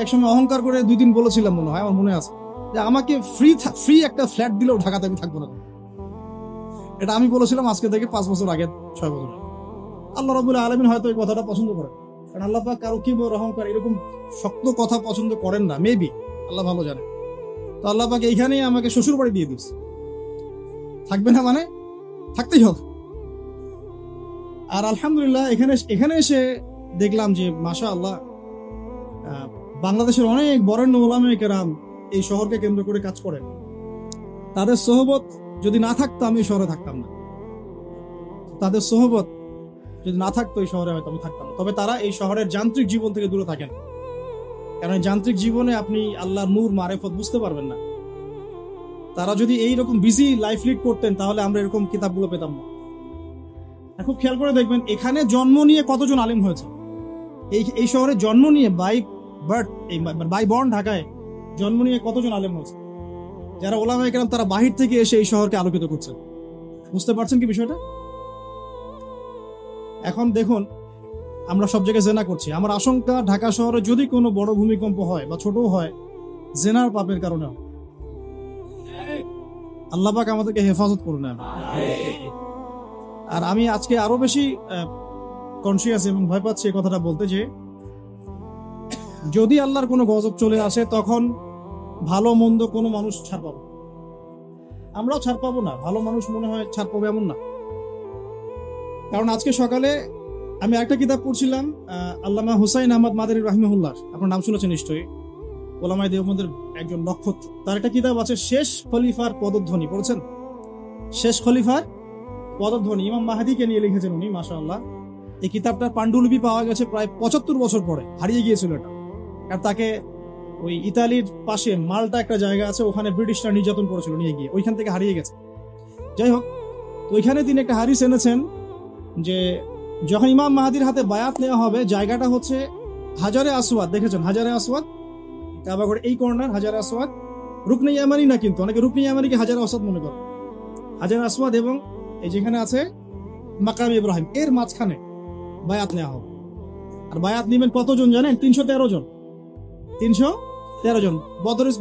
একসময় অহংকার করে 2 দিন বলেছিলাম মনে হয়, আমার মনে আছে, যে আমাকে ফ্রি একটা ফ্ল্যাট দিলেও ঢাকাতে আমি থাকবো না। এটা আমি বলেছিলাম আজকে থেকে 5 বছর আগে, 6 বছর আগে। আল্লাহ রাব্বুল আলামিন হয়তো এই কথাটা পছন্দ করেন, কারণ আল্লাহ পাক কারো কিবর অহংকার এরকম শক্ত কথা পছন্দ করেন না, মেবি, আল্লাহ ভালো জানে। তো আল্লাহ পাক এইখানেই আমাকে শ্বশুর বাড়ি দিয়ে দিচ্ছে, থাকবে না মানে থাকতেই হবে। আর আলহামদুলিল্লাহ এখানে এসে দেখলাম যে মাশাআল্লাহ বাংলাদেশের অনেক বরেণ্য উলামায়ে কেরাম এই শহরকে কেন্দ্র করে কাজ করেন। তাদের সোহবত যদি না থাকতো আমি এই শহরে থাকতাম না, তাদের সোহবত যদি না থাকতো এই শহরে হয়তো আমি থাকতাম না। তবে তারা এই শহরের যান্ত্রিক জীবন থেকে দূরে থাকেন, কারণ যান্ত্রিক জীবনে আপনি আল্লাহর নূর মারেফত বুঝতে পারবেন না। তারা যদি এইরকম বিজি লাইফ লিড করতেন তাহলে আমরা এরকম কিতাবগুলো পেতাম না। খুব খেয়াল করে দেখবেন এখানে জন্ম নিয়ে কতজন আলেম হয়েছে, এই শহরে জন্ম নিয়ে বাই বর্ন ঢাকায় জন্ম নিয়ে কতজন আলেম হয়েছে, যারা ওলামায়ে কেরাম তারা বাহির থেকে এসে এই শহরকে আলোকিত করছেন। বুঝতে পারছেন কি বিষয়টা? এখন দেখুন আমরা সব জায়গায় জেনা করছি। আমার আশঙ্কা ঢাকা শহরে যদি কোনো বড় ভূমিকম্প হয় বা ছোট হয়, জেনার পাপের কারণে। আল্লাহ পাক আমাদেরকে হেফাজত করুন। আর আমি আজকে আরো বেশি কনসিয়াস এবং ভয় পাচ্ছি এই কথাটা বলতে, যে যদি আল্লাহর কোনো গজব চলে আসে তখন ভালো মন্দ কোনো মানুষ ছাড় পাবো, আমরাও ছাড় পাবো না, ভালো মানুষ মনে হয় ছাড় পাবে এমন না। কারণ আজকে সকালে আমি একটা কিতাব পড়ছিলাম, আল্লামা হুসাইন আহমদ মাদারী রাহিমাহুল্লাহ, আপনার নাম শুনেছেন নিশ্চয়ই, ওলামায়ে দেওবন্দের একজন নক্ষত্র। তার একটা কিতাব আছে শেষ খলিফার পদধ্বনি, পড়েছেন? শেষ খলিফার পদধ্বনি, ইমাম মাহদীকে নিয়ে লিখেছেন উনি, মাশাআল্লাহ। এই কিতাবটার পাণ্ডুলিপি পাওয়া গেছে প্রায় 75 বছর পরে, হারিয়ে গিয়েছিল এটা। আর তাকে ওই ইতালির পাশে মাল্টা একটা জায়গা আছে, ওখানে ব্রিটিশরা নির্যাতন করেছিল, নিয়ে গিয়ে ওইখান থেকে হারিয়ে গেছে। যাই হোক, ওইখানে তিনি একটা হাদিস এনেছেন যে যখন ইমাম মাহদীর হাতে বায়াত নেওয়া হবে, জায়গাটা হচ্ছে হাজারে আসওয়াদ, দেখেছেন হাজারে আসওয়াদ, কাবাগড় এই কর্নার হাজারে আসওয়াদ, রুকনে ইয়ামানি না, কিন্তু অনেকে রুকনে ইয়ামানিকে হাজারে আসওয়াদ মনে করে। হাজারে আসওয়াদ এবং এই যেখানে আছে মাকাম ইব্রাহিম, এর মাঝখানে বায়াত নেওয়া হবে। আর বায়াত নেবেন কতজন জানেন? 313 জন। 313 জন।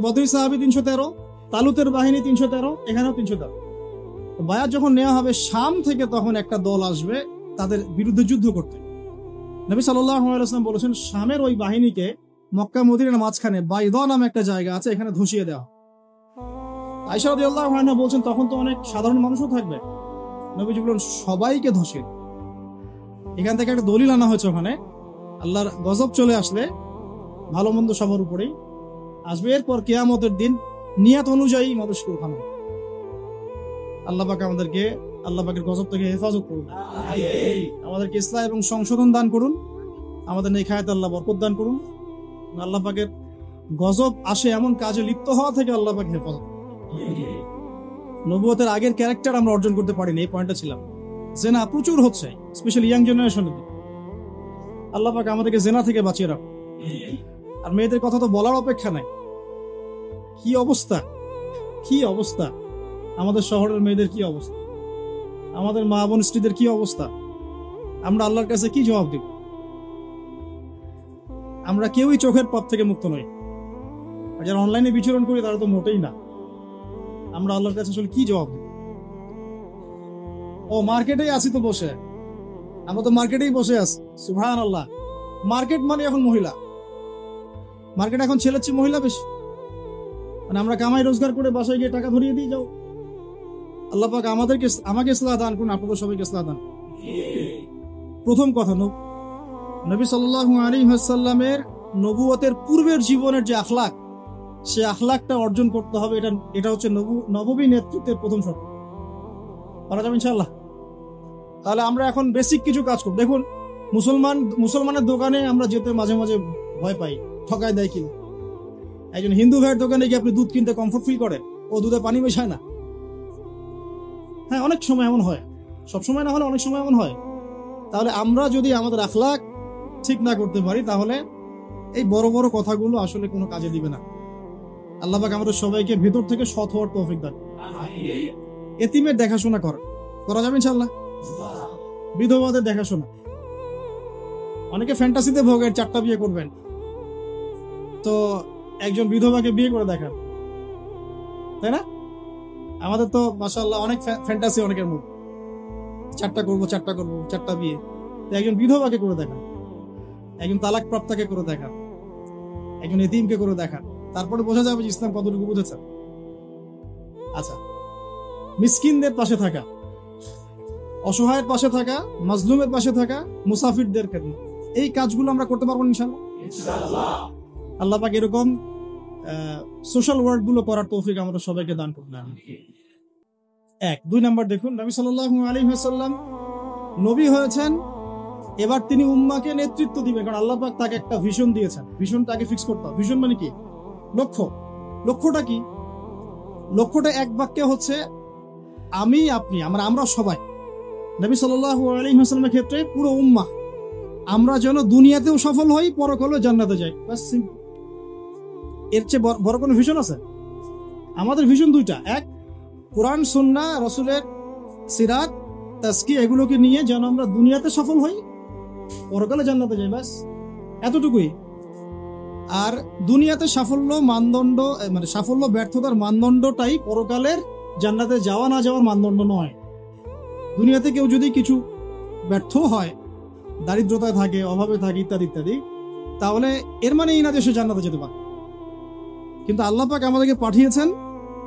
বদরি সাহাবী 313, তালুতের বাহিনী 313, এখানেও 313। বায়াত যখন নেওয়া হবে শাম থেকে, তখন একটা দল আসবে তাদের বিরুদ্ধে যুদ্ধ করতে। নবী সাল্লাল্লাহু আলাইহি ওয়াসাল্লাম বলেছেন শামের ওই বাহিনীকে মক্কা মদিনার মাঝখানে বাইদা নামে একটা জায়গা আছে, এখানে ধসিয়ে দেওয়া। আয়েশা রাদিয়াল্লাহু আনহা বলছেন তখন তো অনেক সাধারণ মানুষও থাকবে, নবীজি বলেন সবাইকে ধসিয়ে। এখান থেকে একটা দলিল আনা হয়েছে, ওখানে আল্লাহর গজব চলে আসলে ভালো মন্দ সবার উপরেই আসবে, এরপর কিয়ামতের দিন নিয়ত অনুযায়ী মানুষকে উঠানো। আল্লাহ পাক আমাদেরকে আল্লাহ পাকের গজব থেকে হেফাজত করুন, আমাদেরকে ইসলাহ এবং সংশোধন দান করুন, আমাদের নেক হায়াতে আল্লাহ বরকত দান করুন। আল্লাহ পাকের গজব আসে এমন কাজে লিপ্ত হওয়া থেকে আল্লাহ পাক হেফাজত। নবুয়তের আগের ক্যারেক্টার আমরা অর্জন করতে পারিনি, এই পয়েন্টটা ছিলাম। জেনা প্রচুর হচ্ছে, স্পেশালি ইয়াং জেনারেশনের। আল্লাহ পাক আমাদেরকে জেনা থেকে বাঁচিয়ে রাখুন। আর মেয়েদের কথা তো বলার অপেক্ষা নাই, কি অবস্থা, কি অবস্থা, আমাদের শহরের মেয়েদের কি অবস্থা, আমাদের মা বোন স্ত্রীদের কি অবস্থা। আমরা আল্লাহর কাছে কি জবাব দিব? আমরা কেউই চোখের পাপ থেকে মুক্ত নই, আর যারা অনলাইনে বিচরণ করি তারা তো মোটেই না। আমরা আল্লাহর কাছে আসলে কি জবাব দিব? ও মার্কেটেই আছি তো বসে, আমরা তো মার্কেটেই বসে আছি, সুবহানাল্লাহ। মার্কেট মানে এখন মহিলা, মার্কেট এখন ছেলের চেয়ে মহিলা বেশি। মানে আমরা কামাই রোজগার করে বাসায় গিয়ে টাকা ধরিয়ে দিয়ে যাও। আল্লাহ পাক আমাকে ইসলাহ দান করুন, আপনাদের সবাইকে ইসলাহ দান। প্রথম কথা, নবী সাল্লাল্লাহু আলাইহি ওয়াসাল্লামের নবুয়তের পূর্বের জীবনের যে আখলাক, সে আখলাকটা অর্জন করতে হবে। এটা হচ্ছে নববী নেতৃত্বের প্রথম শর্ত। পারা যাবে ইনশাআল্লাহ? তাহলে আমরা এখন বেসিক কিছু কাজ করব। দেখুন, মুসলমানের দোকানে আমরা যেতে মাঝে মাঝে ভয় পাই, ঠকায় দেয় কিনা। একজন হিন্দু ভাইয়ের দোকানে গিয়ে আপনি দুধ কিনতে কমফোর্ট ফিল করেন, ও দুধে পানি মেশায় না। হ্যাঁ, অনেক সময় এমন হয়, সব সময় না হলে অনেক সময় এমন হয়। তাহলে আমরা যদি আমাদের আখলাক ঠিক না করতে পারি, তাহলে এই বড় বড় কথাগুলো আসলে কোনো কাজে দিবে না। আল্লাহ পাক আমাদের সবাইকে ভেতর থেকে সৎ হওয়ার তৌফিক দান। এতিমের দেখাশোনা করা যাবে ইনশাআল্লাহ। বিধবাদের দেখাশোনা, অনেকে ফ্যান্টাসিতে ভোগের 4টা বিয়ে করবেন, তো একজন বিধবাকে বিয়ে করে দেখান, তাই না? আমাদের তো মাশাআল্লাহ অনেক ফ্যান্টাসি অনেকের মধ্যে, চারটা করবো 4টা বিয়ে। তো একজন বিধবাকে করে দেখান, একজন তালাক প্রাপ্তাকে করে দেখান, একজন এতিমকে করে দেখান, তারপরে বোঝা যাবে যে ইসলাম কতটুকু বুঝেছে। আচ্ছা, মিসকিনদের পাশে থাকা, অসহায়ের পাশে থাকা, মাজলুমের পাশে থাকা, মুসাফিরদের খেদমত, এই কাজগুলো আমরা করতে পারবো ইনশাআল্লাহ। আল্লাহ পাক এরকম সোশ্যাল ওয়ার্ক গুলো করার তৌফিক আমরা সবাইকে দান করুন। 2 নাম্বার দেখুন, নবী সাল্লাল্লাহু আলাইহি ওয়াসাল্লাম নবী হয়েছেন, এবার তিনি উম্মাহকে নেতৃত্ব দিবেন, কারণ আল্লাহ পাক তাকে একটা ভিশন দিয়েছেন। ভিশনটাকে ফিক্স করতে হবে। ভিশন মানে কি? লক্ষ্যটা কি? লক্ষ্যটা এক বাক্যে হচ্ছে আমি, আপনি, আমরা সবাই, নবী সাল্লাল্লাহু আলাইহি ওয়াসাল্লামের ক্ষেত্রে পুরো উম্মাহ, আমরা যেন দুনিয়াতেও সফল হই, পরকালেও জান্নাতে যাই। বাস, সিম্পল। এর চেয়ে বড় কোনো ভিশন আছে? আমাদের ভিশন 2টা। এক, কোরআন সুন্নাহ, রাসূলের সিরাত, তাজকিয়া, এগুলোকে নিয়ে যেন আমরা দুনিয়াতে সফল হই, পরকালে জান্নাতে যাই। বাস, এতটুকুই। আর দুনিয়াতে সাফল্য মানদণ্ড, মানে সাফল্য ব্যর্থতার মানদণ্ডটাই পরকালের জান্নাতে যাওয়া না যাওয়ার মানদণ্ড নয়। দুনিয়াতে কেউ যদি কিছু ব্যর্থ হয়, দারিদ্রতায় থাকে, অভাবে থাকে, ইত্যাদি ইত্যাদি, তাহলে এর মানে এই না যে সে জান্নাতে যেতে পারে। কিন্তু আল্লাহ পাক আমাদেরকে পাঠিয়েছেন,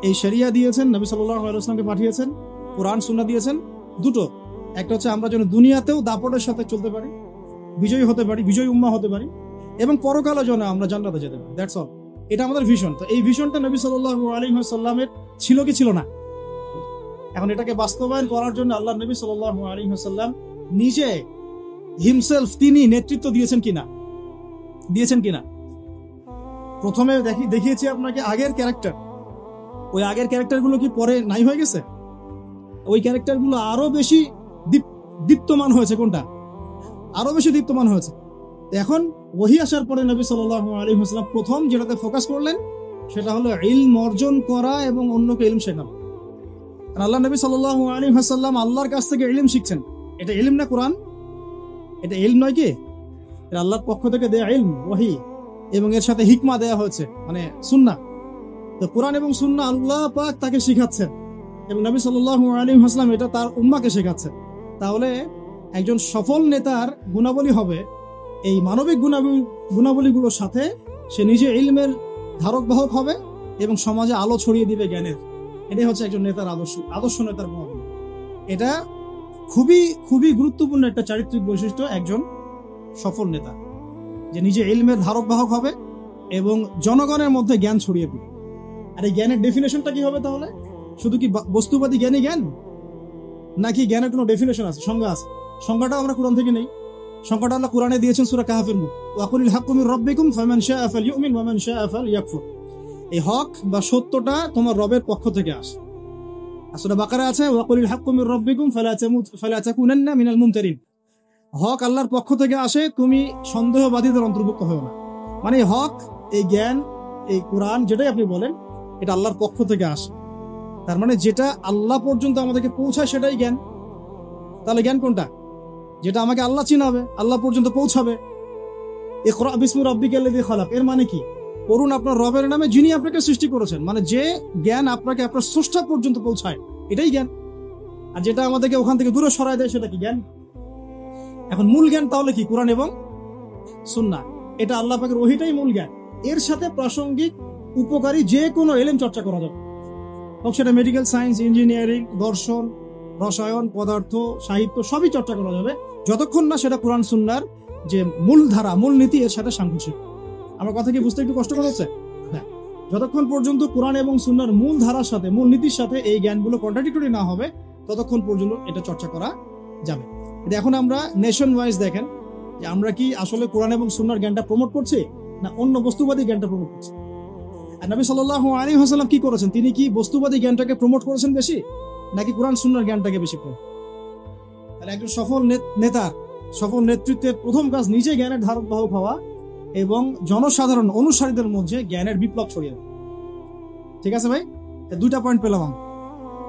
এই শরিয়া দিয়েছেন, নবী সাল্লাল্লাহু আলাইহি ওয়াসাল্লামকে পাঠিয়েছেন, কোরআন সুন্নাহ দিয়েছেন, দুটো। একটা হচ্ছে আমরা যেন দুনিয়াতেও দাপটের সাথে চলতে পারি, বিজয়ী হতে পারি, বিজয়ী উম্মাহ হতে পারি, এবং পরকালে যেন আমরা জান্নাতে যেতে পারি। That's all. এটা আমাদের ভিশন। তো এই ভিশনটা নবী সাল্লাল্লাহু আলাইহি ওয়াসাল্লামের ছিল কি ছিল না? এখন এটাকে বাস্তবায়ন করার জন্য আল্লাহ নবী সাল্লাল্লাহু আলাইহি ওয়াসাল্লাম নিজে হিমসেলফ, তিনি নেতৃত্ব দিয়েছেন কিনা? প্রথমে দেখিয়েছি আপনাকে আগের ক্যারেক্টার। ওই আগের ক্যারেক্টারগুলো কি পরে নাই হয়ে গেছে? ওই ক্যারেক্টারগুলো আরো বেশি দীপ্তমান হয়েছে। কোনটা আরো বেশি দীপ্তমান হয়েছে? এখন ওহী আসার পরে নবী সাল্লাল্লাহু আলাইহি ওয়াসাল্লাম প্রথম যেটাতে ফোকাস করলেন সেটা হলো ইলম অর্জন করা এবং অন্যকে ইলম শেখানো। আর আল্লাহ নবী সাল্লাল্লাহু আলাইহি ওয়াসাল্লাম আল্লাহর কাছ থেকে ইলম শিখছেন। এটা ইলম না কোরআন? এটা ইলম নয় কি? এটা আল্লাহর পক্ষ থেকে দেয়া ইলম, ওহী, এবং এর সাথে হিকমা দেয়া হয়েছে, মানে সুন্নাহ। তো কোরআন এবং সুন্নাহ আল্লাহ পাক তাকে শিখাচ্ছেন, এবং নবী সাল্লাল্লাহু আলাইহি ওয়াসাল্লাম এটা তার উম্মাহকে শেখাচ্ছেন। তাহলে একজন সফল নেতার গুণাবলী হবে এই মানবিক গুণাবলীগুলোর সাথে সে নিজে ইলমের ধারক বাহক হবে এবং সমাজে আলো ছড়িয়ে দিবে জ্ঞানের। এটাই হচ্ছে একজন নেতার আদর্শ নেতার গুণাবলী। এটা খুবই খুবই গুরুত্বপূর্ণ একটা চারিত্রিক বৈশিষ্ট্য একজন সফল নেতা, যে নিজে ইলমের ধারক বাহক হবে এবং জনগণের মধ্যে জ্ঞান ছড়িয়ে দিবে। আর এই জ্ঞানের ডেফিনেশনটা কি হবে তাহলে? শুধু কি বস্তুবাদী জ্ঞান, নাকি জ্ঞানের কোনো ডেফিনেশন আছে, সংজ্ঞা আছে? সংজ্ঞাটাও আমরা কোরআন থেকে নেই। সংজ্ঞাটা আল্লাহ কোরআনে দিয়েছেন সূরা কাহফের মধ্যে, ওয়াকুলিল হাক্কু মির রাব্বিকুম ফামান শাআ ফালইউমিন ওয়া মান শাআ ফালইয়াকফুর। এই হক বা সত্যটা তোমার রবের পক্ষ থেকে আসে। আর সূরা বাকারা আছে, ওয়াকুলিল হাক্কু মির রাব্বিকুম ফালা তাকুনান্না মিনাল মুমতারিন। হক আল্লাহর পক্ষ থেকে আসে, তুমি সন্দেহবাদীদের অন্তর্ভুক্ত হও না। মানে হক, এই জ্ঞান, এই কোরআন যেটাই আপনি বলেন, এটা আল্লাহর পক্ষ থেকে আসে। তার মানে যেটা আল্লাহ পর্যন্ত আমাদেরকে পৌঁছায় সেটাই জ্ঞান। তাহলে জ্ঞান কোনটা? যেটা আমাকে আল্লাহ চিনাবে, আল্লাহ পর্যন্ত পৌঁছাবে। ইকরা বিসমি রাব্বিকাল্লাযী খালাক, এর মানে কি? পড়ুন আপনার রবের নামে যিনি আপনাকে সৃষ্টি করেছেন। মানে যে জ্ঞান আপনাকে আপনার স্রষ্টা পর্যন্ত পৌঁছায়, এটাই জ্ঞান। আর যেটা আমাদেরকে ওখান থেকে দূরে সরায় দেয়, সেটা কি জ্ঞান? এখন মূল জ্ঞান তাহলে কি? কোরআন এবং সুন্নাহ। এটা আল্লাহ পাকের ওহীটাই মূল জ্ঞান। এর সাথে প্রাসঙ্গিক উপকারী যে কোনো ইলম চর্চা করা যাবে, হোক সেটা মেডিকেল সায়েন্স, ইঞ্জিনিয়ারিং, দর্শন, রসায়ন, পদার্থ, সাহিত্য, সবই চর্চা করা যাবে, যতক্ষণ না সেটা কোরআন সুন্নাহর যে মূল ধারা, মূল নীতি এর সাথে সাংঘর্ষিক। আমার কথা কি বুঝতে একটু কষ্টকর হচ্ছে? হ্যাঁ, যতক্ষণ পর্যন্ত কোরআন এবং সুন্নাহর মূল ধারার সাথে, মূল নীতির সাথে এই জ্ঞানগুলো কন্ট্রাডিক্টরি না হবে, ততক্ষণ পর্যন্ত এটা চর্চা করা যাবে। এটা এখন আমরা নেশন ওয়াইজ দেখেন যে আমরা কি আসলে কোরআন এবং সুন্নাহর জ্ঞানটা প্রমোট করছি, না অন্য বস্তুবাদী জ্ঞানটা প্রমোট করছি? আর নবী সাল্লাল্লাহু আলাইহি ওয়াসাল্লাম কি করেছেন? তিনি কি বস্তুবাদী জ্ঞানটাকে প্রমোট করেছেন বেশি, নাকি কোরআন সুন্নাহর জ্ঞানটাকে বেশি প্রমোট? আর একজন সফল নেতা, সফল নেতৃত্বের প্রথম কাজ নিজে জ্ঞানের ধারক বাহক হওয়া এবং জনসাধারণ অনুসারীদের মধ্যে জ্ঞানের বিপ্লব ছড়িয়ে দেওয়া। ঠিক আছে ভাই, 2টা পয়েন্ট পেলাম আমি।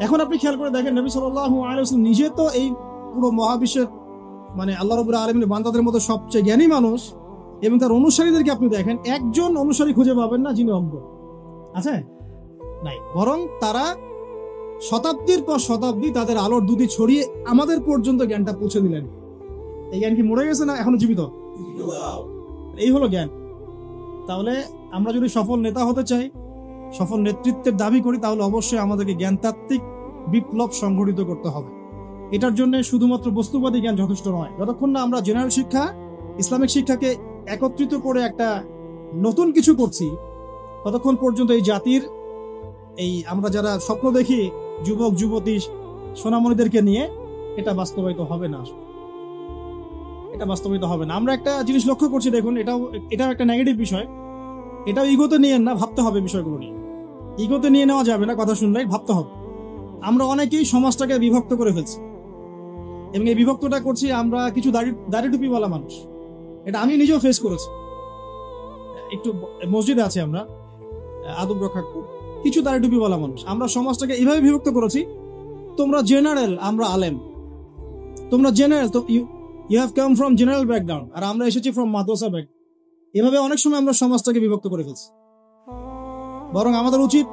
এখন আপনি খেয়াল করে দেখেন, নবী সাল্লাল্লাহু আলাইহি ওয়াসাল্লাম নিজে তো এই পুরো মহাবিশ্বের, মানে আল্লাহ রাব্বুল আলামিনের বান্দাদের মধ্যে সবচেয়ে জ্ঞানী মানুষ, এবং তার অনুসারীদেরকে আপনি দেখেন, একজন অনুসারী খুঁজে পাবেন না যিনি অজ্ঞ আছে, নাই। বরং তারা শতাব্দীর পর শতাব্দী তাদের আলোর দুটি ছড়িয়ে আমাদের পর্যন্ত জ্ঞানটা পৌঁছে দিলেন। এই জ্ঞান কি মরে গেছে না এখনো জীবিত? এই হলো জ্ঞান। তাহলে আমরা যদি সফল নেতা হতে চাই, সফল নেতৃত্বের দাবি করি, তাহলে অবশ্যই আমাদেরকে জ্ঞানতাত্ত্বিক বিপ্লব সংঘটিত করতে হবে। এটার জন্য শুধুমাত্র বস্তুবাদী জ্ঞান যথেষ্ট নয়। যতক্ষণ না আমরা জেনারেল শিক্ষা, ইসলামিক শিক্ষাকে একত্রিত করে একটা নতুন কিছু করছি, ততক্ষণ পর্যন্ত এই জাতির, এই আমরা যারা স্বপ্ন দেখি যুবক যুবতী সোনামণিদেরকে নিয়ে, এটা বাস্তবায়িত হবে না। এটা বাস্তবায়িত হবে না। আমরা একটা জিনিস লক্ষ্য করছি, দেখুন, এটাও একটা নেগেটিভ বিষয়। এটাও ইগোতে নিয়ে না, ভাবতে হবে বিষয়গুলো নিয়ে। ইগোতে নিয়ে নেওয়া যাবে না, কথা শুনলে ভাবতে হবে। আমরা অনেকেই সমাজটাকে বিভক্ত করে ফেলছি, এবং এই বিভক্তটা করছি আমরা কিছু দাড়ি টুপিওয়ালা মানুষ। এটা আমি নিজেও ফেস করেছি। একটু মসজিদে আছে, আমরা আদব রক্ষা কিছু দাড়ি টুপিওয়ালা মানুষ, আমরা সমাজটাকে এইভাবে বিভক্ত করেছি, তোমরা জেনারেল, আমরা আলেম। তোমরা জেনারেল, তো you have come from general background, আর আমরা এসেছি ফ্রম মাদ্রাসা ব্যাকগ্রাউন্ড। এভাবে অনেক সময় আমরা সমাজটাকে বিভক্ত করে ফেলছি। বরং আমাদের উচিত,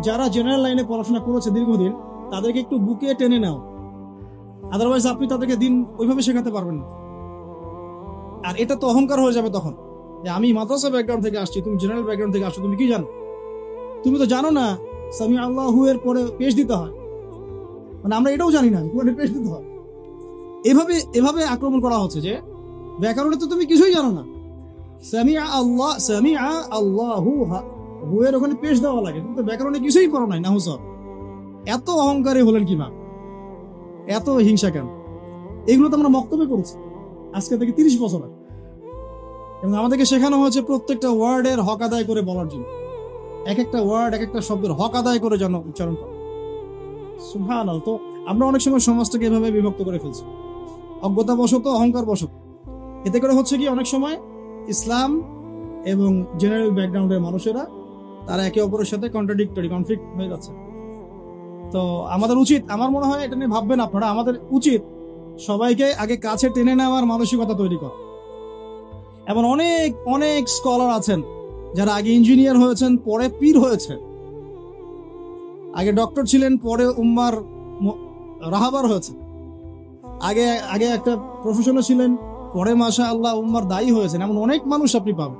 যারা জেনারেল লাইনে পড়াশোনা করেছে দীর্ঘদিন, তাদেরকে একটু বুকে টেনে নাও। আদারওয়াইজ আপনি তাদেরকে দিন ওইভাবে শেখাতে পারবেন না। আর এটা তো অহংকার হয়ে যাবে তখন, যে আমি মাদ্রাসা ব্যাকগ্রাউন্ড থেকে আসছি, তুমি জেনারেল ব্যাকগ্রাউন্ড থেকে আসছো, তুমি কি জানো? তুমি তো জানো না সামি আল্লাহু এর পরে পেশ দিতে হয়। মানে আমরা এটাও জানি না পেশ দিতে হয়। এভাবে আক্রমণ করা হচ্ছে যে ব্যাকরণে তো তুমি কিছুই জানো না। সামিআ আল্লাহু হু এর ওখানে পেশ দেওয়া লাগে, কিন্তু ব্যাকরণে কিছুই পড়ো নাই। নাহু সব এত অহংকারী হলেন কিনা, এত হিংসা কেন? এগুলো তো আমরা বক্তব্য করেছি আজকে থেকে 30 বছর আগে, এবং আমাদেরকে শেখানো হয়েছে প্রত্যেকটা ওয়ার্ডের হক আদায় করে বলার জন্য। এক একটা ওয়ার্ড, এক একটা শব্দের হক আদায় করে যেন উচ্চারণ করা। সুবহানাল্লাহ। তো আমরা অনেক সময় সমাজটাকে এভাবে বিভক্ত করে ফেলছি, অজ্ঞতা বশত, অহংকার বশত। এতে করে হচ্ছে কি, অনেক সময় ইসলাম এবং জেনারেল ব্যাকগ্রাউন্ডের মানুষেরা তারা একে অপরের সাথে কনফ্লিক্ট হয়ে যাচ্ছে। তো আমাদের উচিত, আমার মনে হয় এটা নিয়ে ভাববেন আপনারা, আমাদের উচিত সবাইকে আগে কাছে টেনে নেওয়ার মানসিকতা তৈরি করা। এমন অনেক অনেক স্কলার আছেন যারা আগে ইঞ্জিনিয়ার হয়েছেন, পরে পীর হয়েছে। আগে ডক্টর ছিলেন, পরে উম্মার রাহাবার হয়েছে। আগে একটা প্রফেশনে ছিলেন, পরে মাশাআল্লাহ উম্মার দায়ী হয়েছেন। এমন অনেক মানুষ আপনি পাবেন।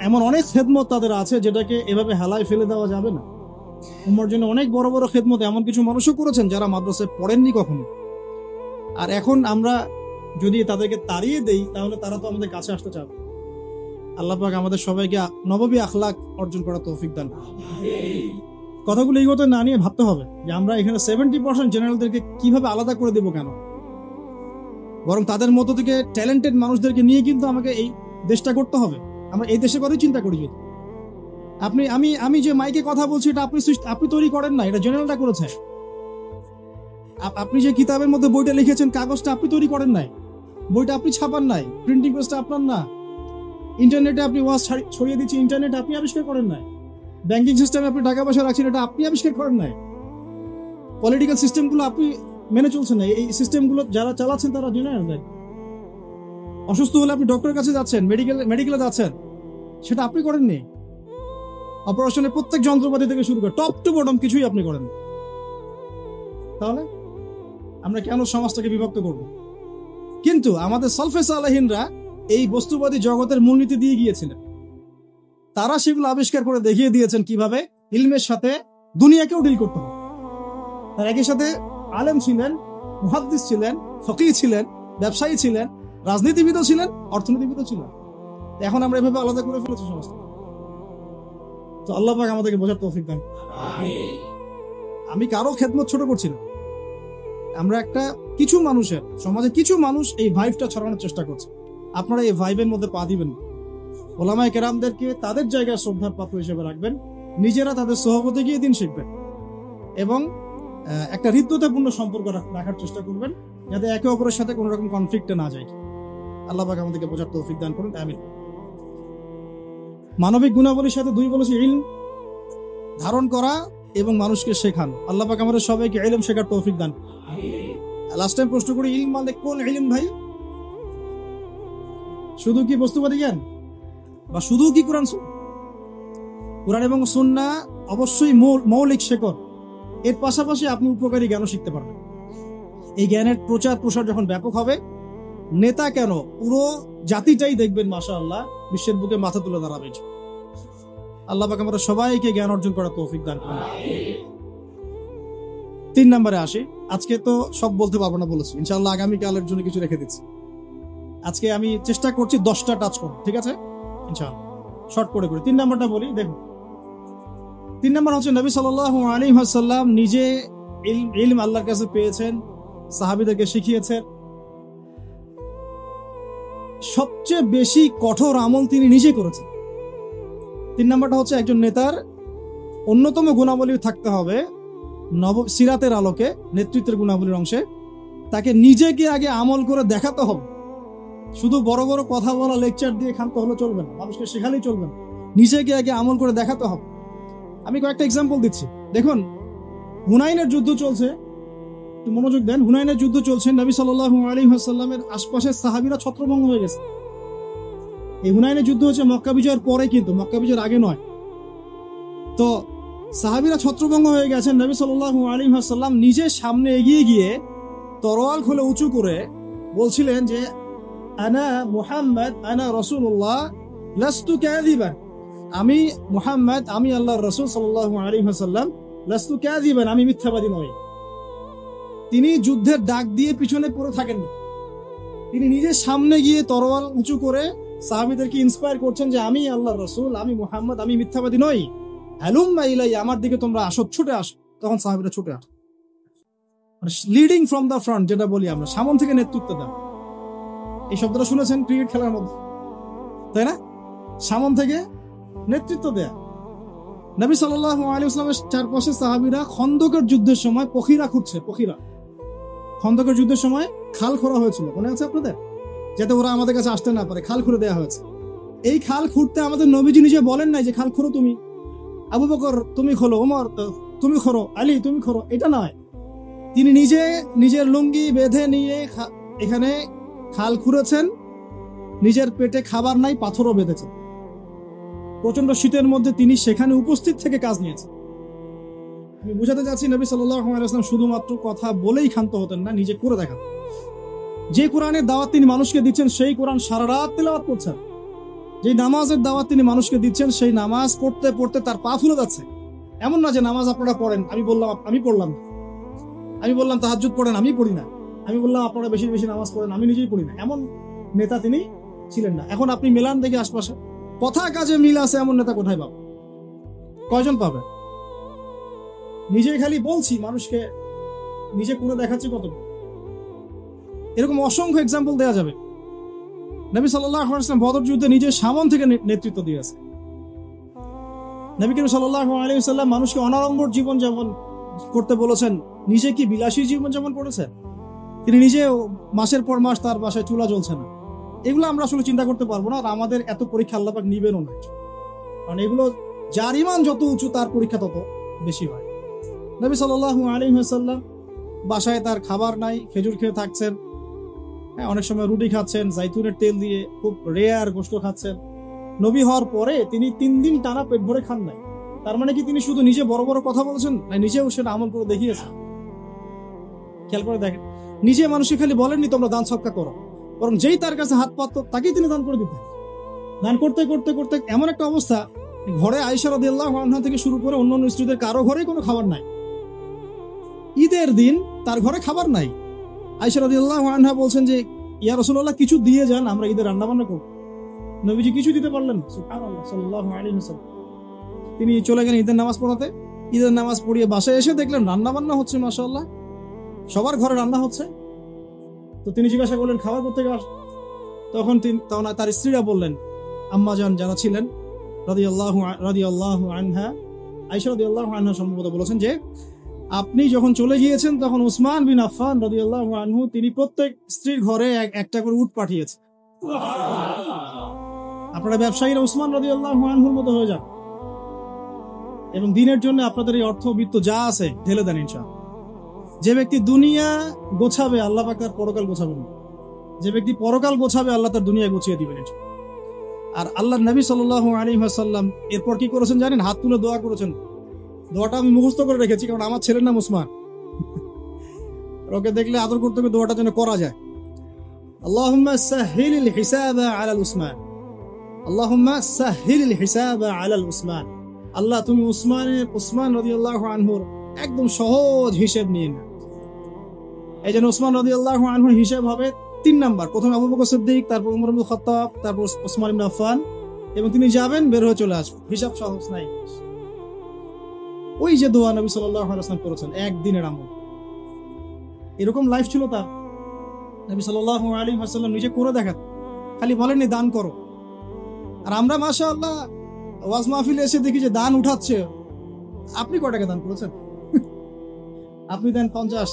এমন অনেক খেদমত তাদের আছে যেটাকে এভাবে হেলায় ফেলে দেওয়া যাবে না। উম্মার জন্য অনেক বড় বড় খেদমত এমন কিছু মানুষও করেছেন যারা মাদ্রাসায় পড়েননি কখনো। আর এখন আমরা যদি তাদেরকে তাড়িয়ে দেই, তাহলে তারা তো আমাদের কাছে আসতে চাবে। আল্লাহ পাক আমাদের সবাইকে নববী আখলাক অর্জন করার তৌফিক দান। কথাগুলো এইগত না নিয়ে ভাবতে হবে যে আমরা এখানে 70% জেনারেলদেরকে কিভাবে আলাদা করে দেবো কেন? বরং তাদের মধ্য থেকে ট্যালেন্টেড মানুষদেরকে নিয়ে কিন্তু আমাকে এই দেশটা করতে হবে। আমরা এই দেশে করেই চিন্তা করি। যদি আমি যে মাইকে কথা বলছি, এটা আপনি তৈরি করেন না, এটা জেনারেলটা করেছে। আপনি যে কিতাবের মধ্যে বইটা লিখেছেন, কাগজটা আপনি তৈরি করেন নাই, বইটা আপনি ছাপান নাই, প্রিন্টিং প্রেসটা আপনার না। ইন্টারনেটে আপনি ওয়াজ ছড়িয়ে দিচ্ছি, ইন্টারনেট আপনি আবিষ্কার করেন নাই। ব্যাংকিং সিস্টেমে আপনি টাকা পয়সা রাখছেন, এটা আপনি আবিষ্কার করেন নাই। পলিটিক্যাল সিস্টেমগুলো আপনি মেনে চলছেন না, এই সিস্টেমগুলো যারা চালাচ্ছেন তারা জেনারেল। অসুস্থ হলে আপনি ডক্টরের কাছে যাচ্ছেন, মেডিকেলে যাচ্ছেন, সেটা আপনি করেননি। অপারেশনের প্রত্যেক যন্ত্রপাতি থেকে শুরু করে টপ টু বটম কিছুই আপনি করেন। তাহলে আমরা কেন সমাজটাকে বিভক্ত করব? কিন্তু আমাদের সালফে সালেহিনরা এই বস্তুবাদী জগতের মূলনীতি দিয়ে গিয়েছিলেন। তারা সেগুলো আবিষ্কার করে দেখিয়ে দিয়েছেন কিভাবে ইলমের সাথে দুনিয়াকেও ডিল করতে হবে। তার একই সাথে আলেম ছিলেন, মুহাদ্দিস ছিলেন, ফকিহ ছিলেন, ব্যবসায়ী ছিলেন, রাজনীতিবিদও ছিলেন, অর্থনীতিবিদও ছিলেন। এখন আমরা এভাবে আলাদা করে ফেলেছি সমাজটা। তো আল্লাহ পাক আমাদেরকে বোঝার তৌফিক দান। আমি কারো খেদমত ছোট করছি না। আমরা কিছু মানুষের সমাজে কিছু মানুষ এই ভাইবটা ছড়ানোর চেষ্টা করছে। আপনারা এই ভাইবের মধ্যে পা দিবেন। ওলামায়ে কেরামদেরকে তাদের জায়গায় শ্রদ্ধার পাত্র হিসেবে রাখবেন, নিজেরা তাদের সহবতে গিয়ে দিন শিখবেন, এবং একটা হৃদ্যতাপূর্ণ সম্পর্ক রাখার চেষ্টা করবেন, যাতে একে অপরের সাথে কোনো রকম কনফ্লিক্টে না যায়। আল্লাহ পাক আমাদেরকে বোঝার তৌফিক দান করুন, আমিন। মানবিক গুণাবলীর সাথে 2 বলেছি, ইলম ধারণ করা এবং মানুষকে শেখানো। আল্লাহ পাক আমাদের সবাইকে ইলম শেখার তৌফিক দান। লাস্ট টাইম প্রশ্ন করি, ইলম মানে কোন ইলম ভাই? শুধু কি বস্তুবাদী জ্ঞান বা শুধু কি কোরআন কোরআন এবং সুন্নাহ অবশ্যই মৌলিক শেকড়, এর পাশাপাশি আপনি উপকারী জ্ঞানও শিখতে পারবেন। এই জ্ঞানের প্রচার প্রসার যখন ব্যাপক হবে, নেতা কেন পুরো জাতিটাই দেখবেন মাশাআল্লাহ বিশ্বের বুকে মাথা তুলে দাঁড়াবে। আল্লাহ পাক আমরা সবাইকে জ্ঞান অর্জন করার তৌফিক দান করুন। 3 নম্বরে আসি। আজকে তো সব বলতে পারবো না বলেছি, ইনশাআল্লাহ আগামীকালের জন্য কিছু রেখে দিচ্ছি। আজকে আমি চেষ্টা করছি 10টা টাচ করব, ঠিক আছে ইনশাআল্লাহ, শর্ট করে 3 নম্বরটা বলি। দেখুন 3 নম্বর হচ্ছে নবী সাল্লাল্লাহু আলাইহি ওয়াসাল্লাম নিজে ইলম আল্লাহর কাছে পেয়েছেন, সাহাবীদেরকে শিখিয়েছেন। সবচেয়ে বেশি কঠোর আমল তিনি নিজে করেছেন। 3 নম্বরটা হচ্ছে একজন নেতার অন্যতম গুণাবলী থাকতে হবে সিরাতের আলোকে, নেতৃত্বের গুণাবলীর অংশে তাকে নিজেকে আগে আমল করে দেখাতে হবে। শুধু বড় বড় কথা বলা, লেকচার দিয়ে ক্ষান্ত হলে চলবে না, মানুষকে শেখালেই চলবে না, নিজেকে আগে আমল করে দেখাতে হবে। আমি কয়েকটা এক্সাম্পল দিচ্ছি। দেখুন হুনাইনের যুদ্ধ চলছে, একটু মনোযোগ দেন। হুনাইনের যুদ্ধ চলছে, নবী সাল্লাল্লাহু আলাইহি ওয়াসাল্লামের আশপাশের সাহাবীরা ছত্রভঙ্গ হয়ে গেছে। এই হুনাইনের যুদ্ধ হচ্ছে মক্কা বিজয়ের পরে, কিন্তু মক্কা বিজয়ের আগে নয়। তো সাহাবীরা ছত্রভঙ্গ হয়ে গেছেন, নবী সাল্লাল্লাহু আলাইহি ওয়াসাল্লাম নিজে সামনে এগিয়ে গিয়ে তরোয়াল খুলে উঁচু করে বলছিলেন যে আনা মুহাম্মদ আনা রাসূলুল্লাহ লাস্তু কাযিবান, আমি মুহাম্মদ, আমি আল্লাহর রাসূল সাল্লাল্লাহু আলাইহি ওয়াসাল্লাম, লাস্তু কাযিবান, আমি মিথ্যাবাদী নই। তিনি যুদ্ধের ডাক দিয়ে পিছনে পড়ে থাকেননি, তিনি নিজে সামনে গিয়ে তরোয়াল উঁচু করে সাহাবীদেরকে ইন্সপায়ার করছেন যে আমি আল্লাহর রাসূল, আমি মুহাম্মদ, আমি মিথ্যাবাদী নই, হালুম্মা ইলাইয়া, আমার দিকে তোমরা আসো, ছুটে আসো। তখন সাহাবীরা ছুটে আসে। লিডিং ফ্রম দ্য ফ্রন্ট যেটা বলি আমরা, সামন থেকে নেতৃত্ব দেওয়া। এই শব্দটা শুনেছেন ক্রিকেট খেলার মধ্যে, তাই না? সামন থেকে নেতৃত্ব দেয়া। নবী সাল্লাল্লাহু আলাইহি ওয়াসাল্লামের চারপাশে সাহাবীরা খন্দকের যুদ্ধের সময় পখিরা খুঁজছে। খন্দকের যুদ্ধের সময় খাল খোঁড়া হয়েছিল, মনে আছে আপনাদের? যাতে ওরা আমাদের কাছে আসতে না পারে, খাল খুঁড়ে দেওয়া হয়েছে। এই খাল খুঁড়তে আমাদের নবীজি নিজে বলেন নাই যে খাল খোঁড়ো তুমি, আবু বকর তুমি খোলো, ওমর তুমি খোঁড়ো, আলী তুমি খোঁড়ো, এটা নয়। তিনি নিজে নিজের লুঙ্গি বেঁধে নিয়ে এখানে খাল খুঁড়েছেন, নিজের পেটে খাবার নাই, পাথরও বেঁধেছেন। প্রচন্ড শীতের মধ্যে তিনি সেখানে উপস্থিত থেকে কাজ নিয়েছেন। আমি বুঝাতে চাচ্ছি নবী সাল্লাল্লাহু আলাইহি ওয়াসাল্লাম শুধুমাত্র কথা বলেই ক্ষান্ত হতেন না, নিজে করে দেখান। যে কোরআনের দাওয়াত তিনি মানুষকে দিচ্ছেন সেই কোরআন সারা রাত তেলাওয়াত করছেন। যে নামাজের দাওয়াত তিনি মানুষকে দিচ্ছেন সেই নামাজ পড়তে পড়তে তার পা ফুলে যাচ্ছে। এমন না যে নামাজ আপনারা পড়েন, আমি বললাম আমি পড়লাম না, আমি বললাম তাহাজ্জুদ পড়েন, আমি পড়ি না, আমি বললাম আপনারা বেশি বেশি নামাজ পড়েন, আমি নিজেই পড়ি না, এমন নেতা তিনি ছিলেন না। এখন আপনি মেলান দেখে আশপাশে, কথা কাজে মিল আছে এমন নেতা কোথায় পাবেন? কয়জন পাবে? নিজেই খালি বলছি, মানুষকে নিজে করে দেখাচ্ছি কত। এরকম অসংখ্য এক্সাম্পল দেওয়া যাবে। নবী সাল্লাল্লাহু আলাইহি ওয়াসাল্লাম বদর যুদ্ধে নিজে সামন থেকে নেতৃত্ব দিয়েছে। নবী করিম সাল্লাল্লাহু আলাইহি ওয়াসাল্লাম মানুষকে অনাড়ম্বর জীবন যেমন করতে বলেছেন, নিজে কি বিলাসী জীবন যেমন করেছেন। তিনি নিজে মাসের পর মাস তার বাসায় চুলা জ্বলছে না। এগুলো আমরা আসলে চিন্তা করতে পারবো না, আর আমাদের এত পরীক্ষা আল্লাহ পাক নিবেনও না, কারণ এগুলো যার ঈমান যত উঁচু তার পরীক্ষা তত বেশি হয়। নবী সাল্লাল্লাহু আলাইহি ওয়াসাল্লাম বাসায় তার খাবার নাই, খেজুর খেয়ে থাকছেন, অনেক সময় রুটি খাচ্ছেন জাইতুনের তেল দিয়ে, খুব রেয়ার গোশত খাচ্ছেন। নবী হওয়ার পরে তিনি 3 দিন টানা পেট ভরে খান নাই। তার মানে কি তিনি শুধু নিজে বড় বড় কথা বলেছেন না, নিজেও সেটা আমল করে দেখিয়েছেন? খেয়াল করে দেখেন, নিজে মানুষকে খালি বলেননি তোমরা দান সদকা করো, বরং যেই তার কাছে হাত পাতত তাকেই তিনি দান করে দিতেন। দান করতে করতে করতে এমন একটা অবস্থা, ঘরে আয়েশা রাদিয়াল্লাহু আনহা থেকে শুরু করে অন্যান্য স্ত্রীদের কারো ঘরে কোনো খাবার নাই। ঈদের দিন তার ঘরে খাবার নাই। আয়েশা রাদিয়াল্লাহু আনহা বলছেন যে ইয়া রাসূলুল্লাহ কিছু দিয়ে যান, আমরা ঈদের রান্না বান্না করব। নবীজি কিছু দিতে পারলেন না। সুবহানাল্লাহ সাল্লাল্লাহু আলাইহি ওয়াসাল্লাম তিনি চলে গেলেন ঈদের নামাজ পড়াতে। ঈদের নামাজ পড়িয়ে বাসায় এসে দেখলেন রান্না বান্না হচ্ছে, মাশাআল্লাহ সবার ঘরে রান্না হচ্ছে। তো তিনি জিজ্ঞাসা করলেন খাবার করতে গেল। তখন তার স্ত্রীরা বললেন, আম্মাজান যারা ছিলেন রাদিয়াল্লাহু আনহা, আয়েশা রাদিয়াল্লাহু আনহা সম্ভবত বলেছেন যে আপনি যখন চলে গিয়েছেন তখন উসমান বিন আফফান রাদিয়াল্লাহু আনহু তিনি প্রত্যেক স্ত্রীর ঘরে একটা করে উট পাঠিয়েছে। আপনারা ব্যবসায়ীরা উসমান রাদিয়াল্লাহু আনহুর মতো হয়ে যান এবং দিনের জন্য আপনাদের এই অর্থ বিত্ত যা আছে ঢেলে দেন ইনশাআল্লাহ। যে ব্যক্তি দুনিয়া গোছাবে আল্লাহ পাক তার পরকাল গোছাবেন। যে ব্যক্তি পরকাল গোছাবে আল্লাহ তার দুনিয়া গুছিয়ে দিবেন। আর আল্লাহ নবী সাল্লাল্লাহু আলাইহি ওয়াসাল্লাম এরপর কি করেছেন জানেন? হাত তুলে দোয়া করেছেন। দোয়াটা আমি মুখস্থ করে রেখেছি, কারণ আমার ছেলের নাম ওসমান, ওকে দেখলে আদর করতে হবে, দোয়াটা যেন করা যায়। আল্লাহুম্মা সাহহিলিল হিসাবা আলাল উসমান, আল্লাহুম্মা সাহহিলিল হিসাবা আলাল উসমান। আল্লাহ তুমি উসমান রাদিয়াল্লাহু আনহুর একদম সহজ হিসাব নিয়ে না। এই জন্য উসমান রাদিয়াল্লাহু আনহুর হিসাব হবে 3 নাম্বার। প্রথমে আবু বকর সিদ্দিক, তারপর উমর ইবনে খাত্তাব, তারপর ওসমান ইবনে আফফান, এবং তিনি যাবেন, বের হয়ে চলে আসবেন। হিসাব সহজ নাই। ওই যে দোয়া নবী সাল্লাল্লাহু আলাইহি ওয়াসাল্লাম করেছেন, একদিনের আমল। এরকম লাইফ ছিল তার। নবী সাল্লাল্লাহু আলাইহি ওয়াসাল্লাম নিজে করে দেখান, খালি বলেননি দান করো। আর আমরা মাশাআল্লাহ ওয়াজ মাহফিলে এসে দেখি যে দান উঠাচ্ছে। আপনি কয় টাকা দান করেছেন? আপনি দেন 50,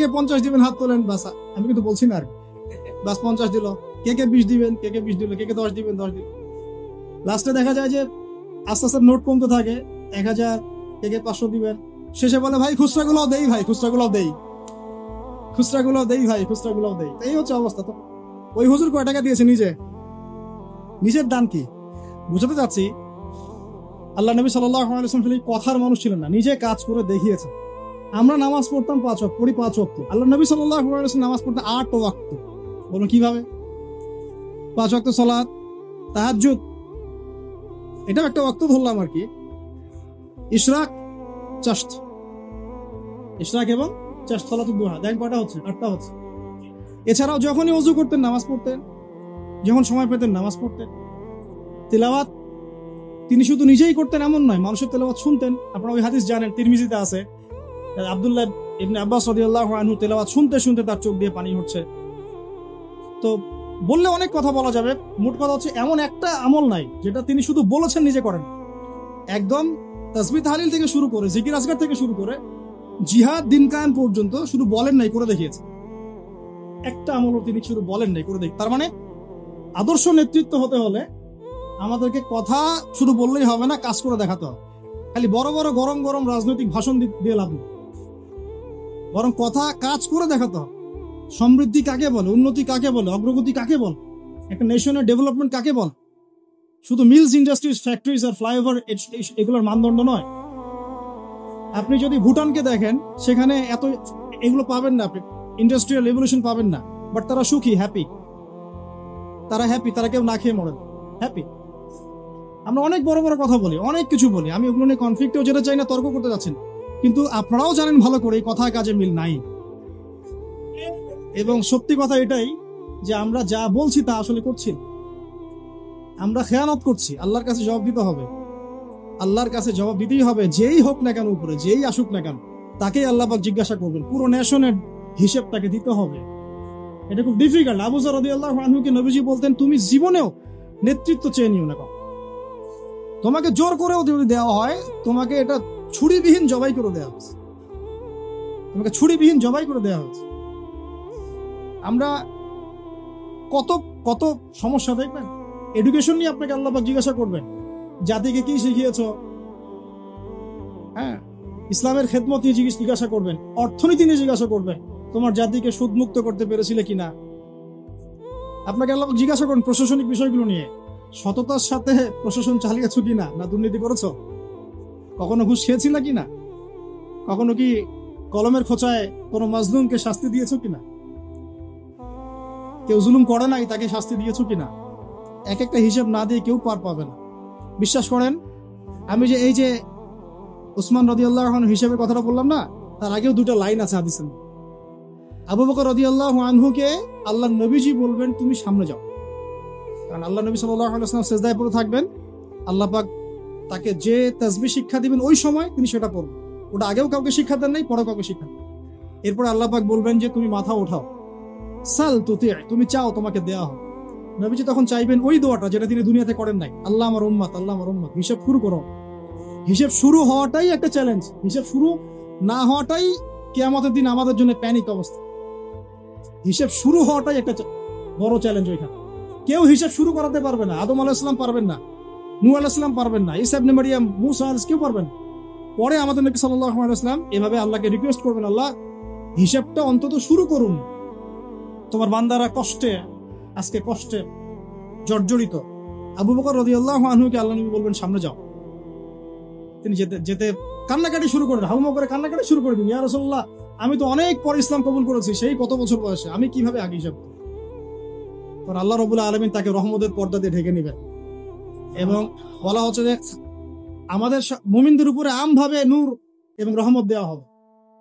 কে 50 দিবেন হাত তোলেন, বাস। আমি কিন্তু বলছি না আর, বাস 50 দিল, কে 20 দিবেন, কে 20 দিল, কে 10 দিবেন, 10 দিবেন। লাস্টে দেখা যায় যে আস্তে আস্তে নোট কমতে থাকে, 1000, কে 500 দিবেন। শেষে বলে ভাই খুচরাগুলোও দেই, ভাই খুচরাগুলোও দেই, খুচরাগুলোও দেই, ভাই খুচরাগুলোও দেই। এই হচ্ছে অবস্থা। তো ওই হুজুর কয় টাকা দিয়েছে নিজের দান কি বুঝাতে যাচ্ছি? আল্লাহ নবী সাল্লাল্লাহু আলাইহি ওয়াসাল্লাম কথার মানুষ ছিলেন না, নিজে কাজ করে দেখিয়েছেন। আমরা নামাজ পড়তাম 5 ওয়াক্ত, পড়ি 5 ওয়াক্ত। আল্লাহ নবী সাল্লাল্লাহু আলাইহি ওয়াসাল্লাম নামাজ পড়তেন 8 ওয়াক্ত। বলুন কিভাবে? 5 ওয়াক্ত সালাত, তাহাজ্জুদ, এটাও একটা ওয়াক্ত ধরলাম আর কি। ইশরাক, চাশত, ইশরাক এবং চাশত, সালাতুদ দুহা, দেখ কয়টা হচ্ছে? 8টা হচ্ছে। এছাড়াও যখনই ওযু করতেন নামাজ পড়তেন, যখন সময় পেতেন নামাজ পড়তেন। তিলাওয়াত তিনি শুধু নিজেই করতেন এমন নয়, মানুষের তেলাওয়াত শুনতেন। আপনারা ওই হাদিস জানেন, তিরমিজিতে আছে, আব্দুল্লাহ ইবনে আব্বাস রাদিয়াল্লাহু আনহু তেলাওয়াত শুনতে শুনতে তার চোখ দিয়ে পানি হচ্ছে। তো বললে অনেক কথা বলা যাবে, মোট কথা হচ্ছে এমন একটা আমল নাই যেটা তিনি শুধু বলেছেন নিজে করেন। একদম তাসবিহ তাহলিল থেকে শুরু করে, জিকির আজকার থেকে শুরু করে জিহাদ দিন কায়েম পর্যন্ত শুধু বলেন নাই, করে দেখিয়েছে। একটা আমলও তিনি শুধু বলেন নাই, করে দেখি। তার মানে আদর্শ নেতৃত্ব হতে হলে আমাদেরকে কথা শুধু বললেই হবে না, কাজ করে দেখাতে হবে। খালি বড় বড় গরম গরম রাজনৈতিক ভাষণ দিয়ে লাভ নেই, বরং কথা কাজ করে দেখাতে হবে। সমৃদ্ধি কাকে বলে, উন্নতি কাকে বলে, অগ্রগতি কাকে বলে, একটা নেশনের ডেভেলপমেন্ট কাকে বলে? শুধু মিলস, ইন্ডাস্ট্রিজ, ফ্যাক্টরিজ আর ফ্লাইওভার এগুলোর মানদণ্ড নয়। আপনি যদি ভুটানকে দেখেন, সেখানে এগুলো পাবেন না, আপনি ইন্ডাস্ট্রিয়াল রেভলিউশন পাবেন না, বাট তারা সুখী, হ্যাপি। তারা হ্যাপি, তারা কেউ না খেয়ে মরেন, হ্যাপি। আমরা অনেক বড় বড় কথা বলি, অনেক কিছু বলি, আমি ওগুলো নিয়ে কনফ্লিক্টেও যেতে চাই না, তর্ক করতে যাচ্ছেন, কিন্তু আপনারাও জানেন ভালো করে কথা কাজে মিল নাই। এবং সত্যি কথা এটাই যে আমরা যা বলছি তা আসলে করছি, আমরা খেয়ানত করছি। আল্লাহর কাছে জবাব দিতে হবে, আল্লাহর কাছে জবাব দিতেই হবে। যেই হোক না কেন উপরে, যেই আসুক না কেন, তাকেই আল্লাহ পাক জিজ্ঞাসা করবেন। পুরো নেশনের হিসেব তাকে দিতে হবে। এটা খুব ডিফিকাল্ট। আবু যর রাদিয়াল্লাহু আনহুকে নবীজি বলতেন, তুমি জীবনেও নেতৃত্ব চেয়ে নিও না, তোমাকে জোর করেও যদি দেওয়া হয়, তোমাকে এটা ছুরিবিহীন জবাই করে দেওয়া হচ্ছে, তোমাকে ছুরিবিহীন জবাই করে দেওয়া হচ্ছে। আমরা কত কত সমস্যা দেখবেন। এডুকেশন নিয়ে আপনাকে আল্লাহ পাক জিজ্ঞাসা করবেন, জাতিকে কি শিখিয়েছ? হ্যাঁ, ইসলামের খেদমত নিয়ে জিজ্ঞাসা করবেন, অর্থনীতি নিয়ে জিজ্ঞাসা করবেন, তোমার জাতিকে সুদমুক্ত করতে পেরেছিলে কিনা। আপনাকে আল্লাহ পাক জিজ্ঞাসা করবেন প্রশাসনিক বিষয়গুলো নিয়ে, সততার সাথে প্রশাসন চালিয়েছ কিনা, না দুর্নীতি করেছ, কখনো ঘুষ খেয়েছিল কিনা, কখনো কি কলমের খোঁচায় কোনো মাজলুমকে শাস্তি দিয়েছ কিনা, কেউ জুলুম করে নাই তাকে শাস্তি দিয়েছ কিনা। এক একটা হিসাব না দিয়ে কেউ পার পাবে না। বিশ্বাস করেন, আমি যে এই যে উসমান রাদিয়াল্লাহু আনহু হিসাবের কথাটা বললাম না, তার আগেও 2টা লাইন আছে হাদিসে। আবু বকর রাদিয়াল্লাহু আনহুকে আল্লাহ নবীজি বলবেন, তুমি সামনে যাও। কারণ আল্লাহ নবী সাল্লাল্লাহু আলাইহি ওয়াসাল্লাম সিজদায় পড়ে থাকবেন, আল্লাহ পাক তাকে যে তাসবিহ শিক্ষা দিবেন ওই সময় তিনি সেটা পড়বেন। ওটা আগেও কাউকে শিক্ষা দেন নাই, পরে কাউকে শিক্ষা দেন। এরপর আল্লাহ পাক বলবেন যে তুমি মাথা ওঠাও, সাল তুতি, তুমি চাও তোমাকে দেয়া হবে। নবীজি তখন চাইবেন ওই দোয়াটা যেটা তিনি দুনিয়াতে করেন নাই, আল্লাহ আমার উম্মত, আল্লাহ আমার উম্মত। হিসাব শুরু করো। হিসাব শুরু হওয়াটাই একটা চ্যালেঞ্জ, হিসাব শুরু না হওয়াটাই কিয়ামতের দিন আমাদের জন্য প্যানিক অবস্থা। হিসাব শুরু হওয়াটাই একটা বড় চ্যালেঞ্জ। ওইখানে কেউ হিসাব শুরু করাতে পারবে না। আদম আলাইহিস সালাম পারবেন না, নূহ আলাইহিস সালাম পারবেন না, ঈসা ইবনে মারইয়াম, মুসা আলাইহিস কেউ পারবেন। পরে আমাদের নবী সাল্লাল্লাহু আলাইহি ওয়াসাল্লাম এভাবে আল্লাহকে রিকোয়েস্ট করবেন, আল্লাহ হিসাবটা অন্তত শুরু করুন। তোমার বান্দারা আজকে কষ্টে জর্জরিত। আবু বকর রাদিয়াল্লাহু আনহুকে আল্লাহ নবী বলবেন সামনে যাও। তিনি যেতে যেতে কান্নাকাটি শুরু করলেন, হাউমাউ করে কান্নাকাটি শুরু করে দিন, ইয়া রাসূলুল্লাহ, আমি তো অনেক পর ইসলাম কবুল করেছি, সেই কত বছর বয়সে, আমি কিভাবে আগে হিসাব করব? আল্লাহ রাব্বুল আলামিন তাকে রহমতের পর্দা দিয়ে ঢেকে নেবেন এবং বলা হচ্ছে যে আমাদের মুমিনদের উপরে আমভাবে নূর এবং রহমত দেওয়া হবে,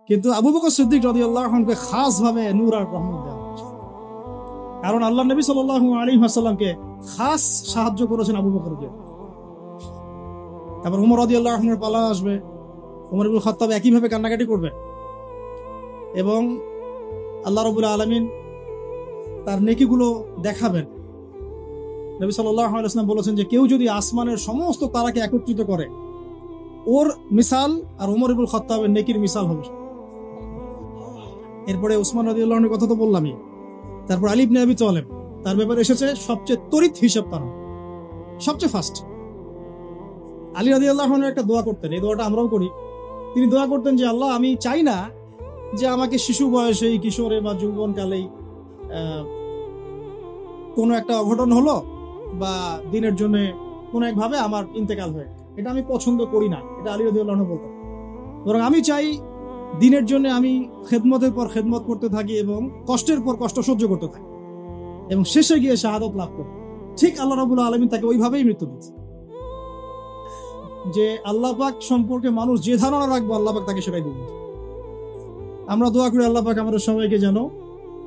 কিন্তু আবু বকর সিদ্দিক রাদিয়াল্লাহু আনহুকে খাস ভাবে নূর আর রহমত দেওয়া হয়েছে, কারণ আল্লাহ নবী সাল্লাল্লাহু আলাইহি ওয়াসাল্লামকে খাস সাহায্য করেছেন আবু বকরকে। তারপর ওমর রাদিয়াল্লাহু আনহুর পালা আসবে, ওমর ইবনে খাত্তাব একইভাবে কান্নাকাটি করবে এবং আল্লাহ রাব্বুল আলামিন তার নেকিগুলো দেখাবেন। নবী সাল্লাল্লাহু আলাইহি ওয়াসাল্লাম বলেছেন যে কেউ যদি আসমানের সমস্ত তারাকে একত্রিত করে, ওর মিসাল আর ওমর ইবনে খাত্তাবের নেকির মিসাল হবে। এরপরে উসমান রাদিয়াল্লাহু আনহুর কথা তো বললামই, তারপর আলী ইবনে আবি তালেব, তার ব্যাপারে এসেছে সবচেয়ে তড়িৎ হিসাব তারা, সবচেয়ে ফাস্ট। আলী রাদিয়াল্লাহু আনহু একটা দোয়া করতেন, এই দোয়াটা আমরাও করি। তিনি দোয়া করতেন যে আল্লাহ, আমি চাই না যে আমাকে শিশু বয়সেই, কিশোরে বা যৌবনকালেই কোনো একটা অঘটন হলো বা দিনের জন্য কোনো একভাবে আমার ইন্তেকাল হয়, এটা আমি পছন্দ করি না, এটা আলী রাদিয়াল্লাহু আনহু বলতেন। বরং আমি চাই দিনের জন্য আমি খেদমতের পর খেদমত করতে থাকি এবং কষ্টের পর কষ্ট সহ্য করতে থাকি এবং শেষে গিয়ে শাহাদত লাভ করি। ঠিক আল্লাহ রাব্বুল আলামিন তাকে ওইভাবেই মৃত্যু দিয়েছে। যে আল্লাহ পাক সম্পর্কে মানুষ যে ধারণা রাখবো, আল্লাহ পাক তাকে সেটাই দিবেন। আমরা দোয়া করি আল্লাহ পাক আমাদের সবাইকে যেন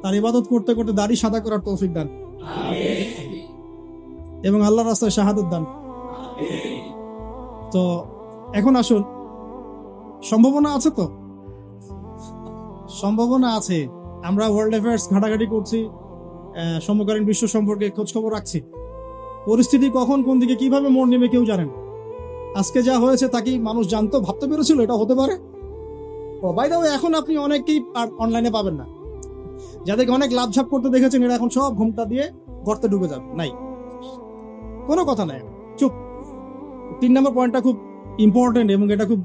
তার ইবাদত করতে করতে দাড়ি সাদা করার তৌফিক দান এবং আল্লাহর রাস্তায় শাহাদত দান। তো এখন আসুন, সম্ভাবনা আছে তো? সম্ভাবনা আছে। আমরা ওয়ার্ল্ড অ্যাফেয়ার্স ঘাটাঘাটি করছি, সমকালীন বিশ্ব সম্পর্কে খোঁজ খবর রাখছি। পরিস্থিতি কখন কোন দিকে কিভাবে মোড় নেবে কেউ জানেন। আজকে যা হয়েছে তা কি মানুষ জানতো, ভাবতে পেরেছিল এটা হতে পারে? বাই দা ওয়ে, এখন আপনি অনেককেই অনলাইনে পাবেন না, যাদেরকে অনেক লাভঝাপ করতে দেখেছেন, এরা এখন সব ঘুমটা দিয়ে গর্তে ডুবে যাবে। নাই, কোনো কথা নাই, চুপ। 3 নম্বর পয়েন্টটা খুব ইম্পর্টেন্ট এবং এটা খুব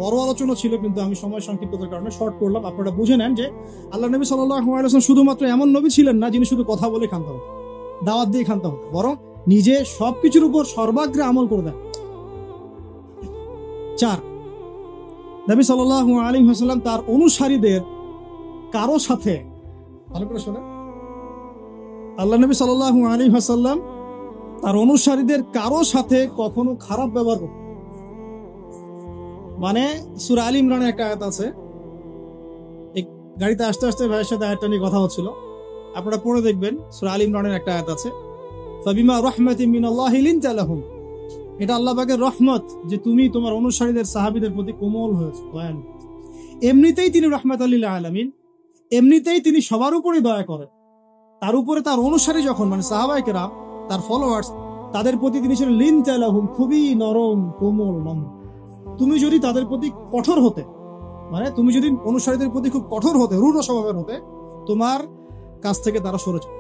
বড় আলোচনা ছিল, কিন্তু আমি সময় সংক্ষিপ্ততার কারণে শর্ট করলাম। আপনারা বুঝে নেন যে আল্লাহ নবী সাল্লাল্লাহু আলাইহি ওয়াসাল্লাম শুধুমাত্র এমন নবী ছিলেন না যিনি শুধু কথা বলে খানতে হতো, দাওয়াত দিয়ে খানতে হতো, বরং নিজে সবকিছুর উপর সর্বাগ্রে আমল করে দেন। 4, নবী সাল্লাল্লাহু আলাইহি ওয়াসাল্লাম তার অনুসারীদের কারো সাথে, ভালো করে শোনেন, আল্লাহ নবী সাল্লাল্লাহু আলাইহি ওয়াসাল্লাম তার অনুসারীদের কারো সাথে কখনো খারাপ ব্যবহার করতেন। মানে সূরা আলে ইমরানের একটা আয়াত আছে, এই গাড়িতে আসতে আসতে ভাইয়ের সাথে আয়াতটা নিয়ে কথা হচ্ছিল, আপনারা পড়ে দেখবেন। সূরা আলে ইমরানের একটা আয়াত আছে, ফাবিমা রাহমাতিন মিনাল্লাহি লিনতা লাহুম। এটা আল্লাহ পাকের রহমত যে তুমি তোমার অনুসারীদের, সাহাবীদের প্রতি কোমল হয়েছে, দয়ালু। এমনিতেই তিনি রাহমাতুল লিল আলামিন, এমনিতেই তিনি সবার উপরে দয়া করেন। তার উপরে তার অনুসারী যখন, মানে সাহাবায়ে কেরাম, তার ফলোয়ার্স, তাদের প্রতি তিনি ছিলেন লিনতা লাহুম, খুবই নরম, কোমল, নম্র। তুমি যদি তাদের প্রতি কঠোর হতে, মানে তুমি যদি অনুসারীদের প্রতি খুব কঠোর হতে, রূঢ় স্বভাবের হতে, তোমার কাছ থেকে তারা সরে যাবে।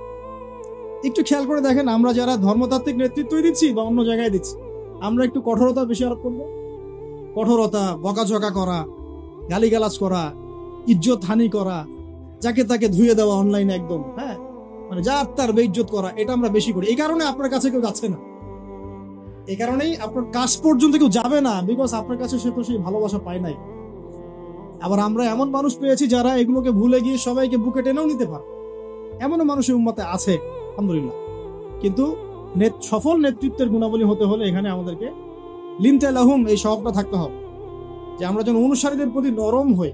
একটু খেয়াল করে দেখেন, আমরা যারা ধর্মতাত্ত্বিক নেতৃত্ব দিচ্ছি বা অন্য জায়গায় দিচ্ছি, আমরা একটু কঠোরতা বেশি আরোপ করবো। কঠোরতা, বকাঝকা করা, গালিগালাজ করা, ইজ্জত হানি করা, যাকে তাকে ধুয়ে দেওয়া অনলাইনে একদম, হ্যাঁ, মানে যার তার বেইজ্জত করা, এটা আমরা বেশি করি। এই কারণে আপনার কাছে কেউ যাচ্ছে না, এই কারণেই আপনার কাছ পর্যন্ত কেউ যাবে না, বিকজ আপনার কাছে সে তো সেই ভালোবাসা পায় নাই। আবার আমরা এমন মানুষ পেয়েছি যারা এগুলোকে ভুলে গিয়ে সবাইকে বুকে টেনেও নিতে পারে, এমনও মানুষের উম্মতে আছে, আলহামদুলিল্লাহ। কিন্তু সফল নেতৃত্বের গুণাবলী হতে হলে এখানে আমাদেরকে লিনতা লাহুম এই স্বভাবটা থাকতে হবে, যে আমরা যেন অনুসারীদের প্রতি নরম হই।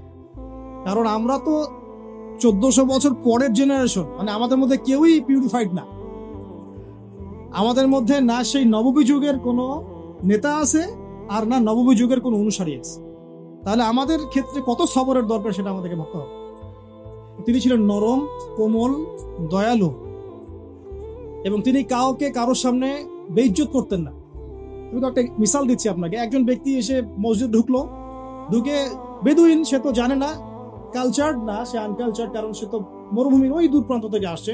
কারণ আমরা তো 1400 বছর পরের জেনারেশন, মানে আমাদের মধ্যে কেউই পিউরিফাইড না। আমাদের মধ্যে না সেই নববী যুগের কোনো নেতা আছে, আর না নববী যুগের কোনো অনুসারী আছে। তাহলে আমাদের ক্ষেত্রে কত সবরের দরকার সেটা আমাদেরকে ভাবতে হবে। তিনি ছিলেন নরম, কোমল, দয়ালু, এবং তিনি কাউকে কারোর সামনে বেইজ্জত করতেন না। আমি তো একটা মিসাল দিচ্ছি আপনাকে। একজন ব্যক্তি এসে মসজিদ ঢুকে বেদুইন, সে তো জানে না, কালচার না, সে আনকালচার, কারণ সে তো মরুভূমির ওই দূর প্রান্ত থেকে আসছে,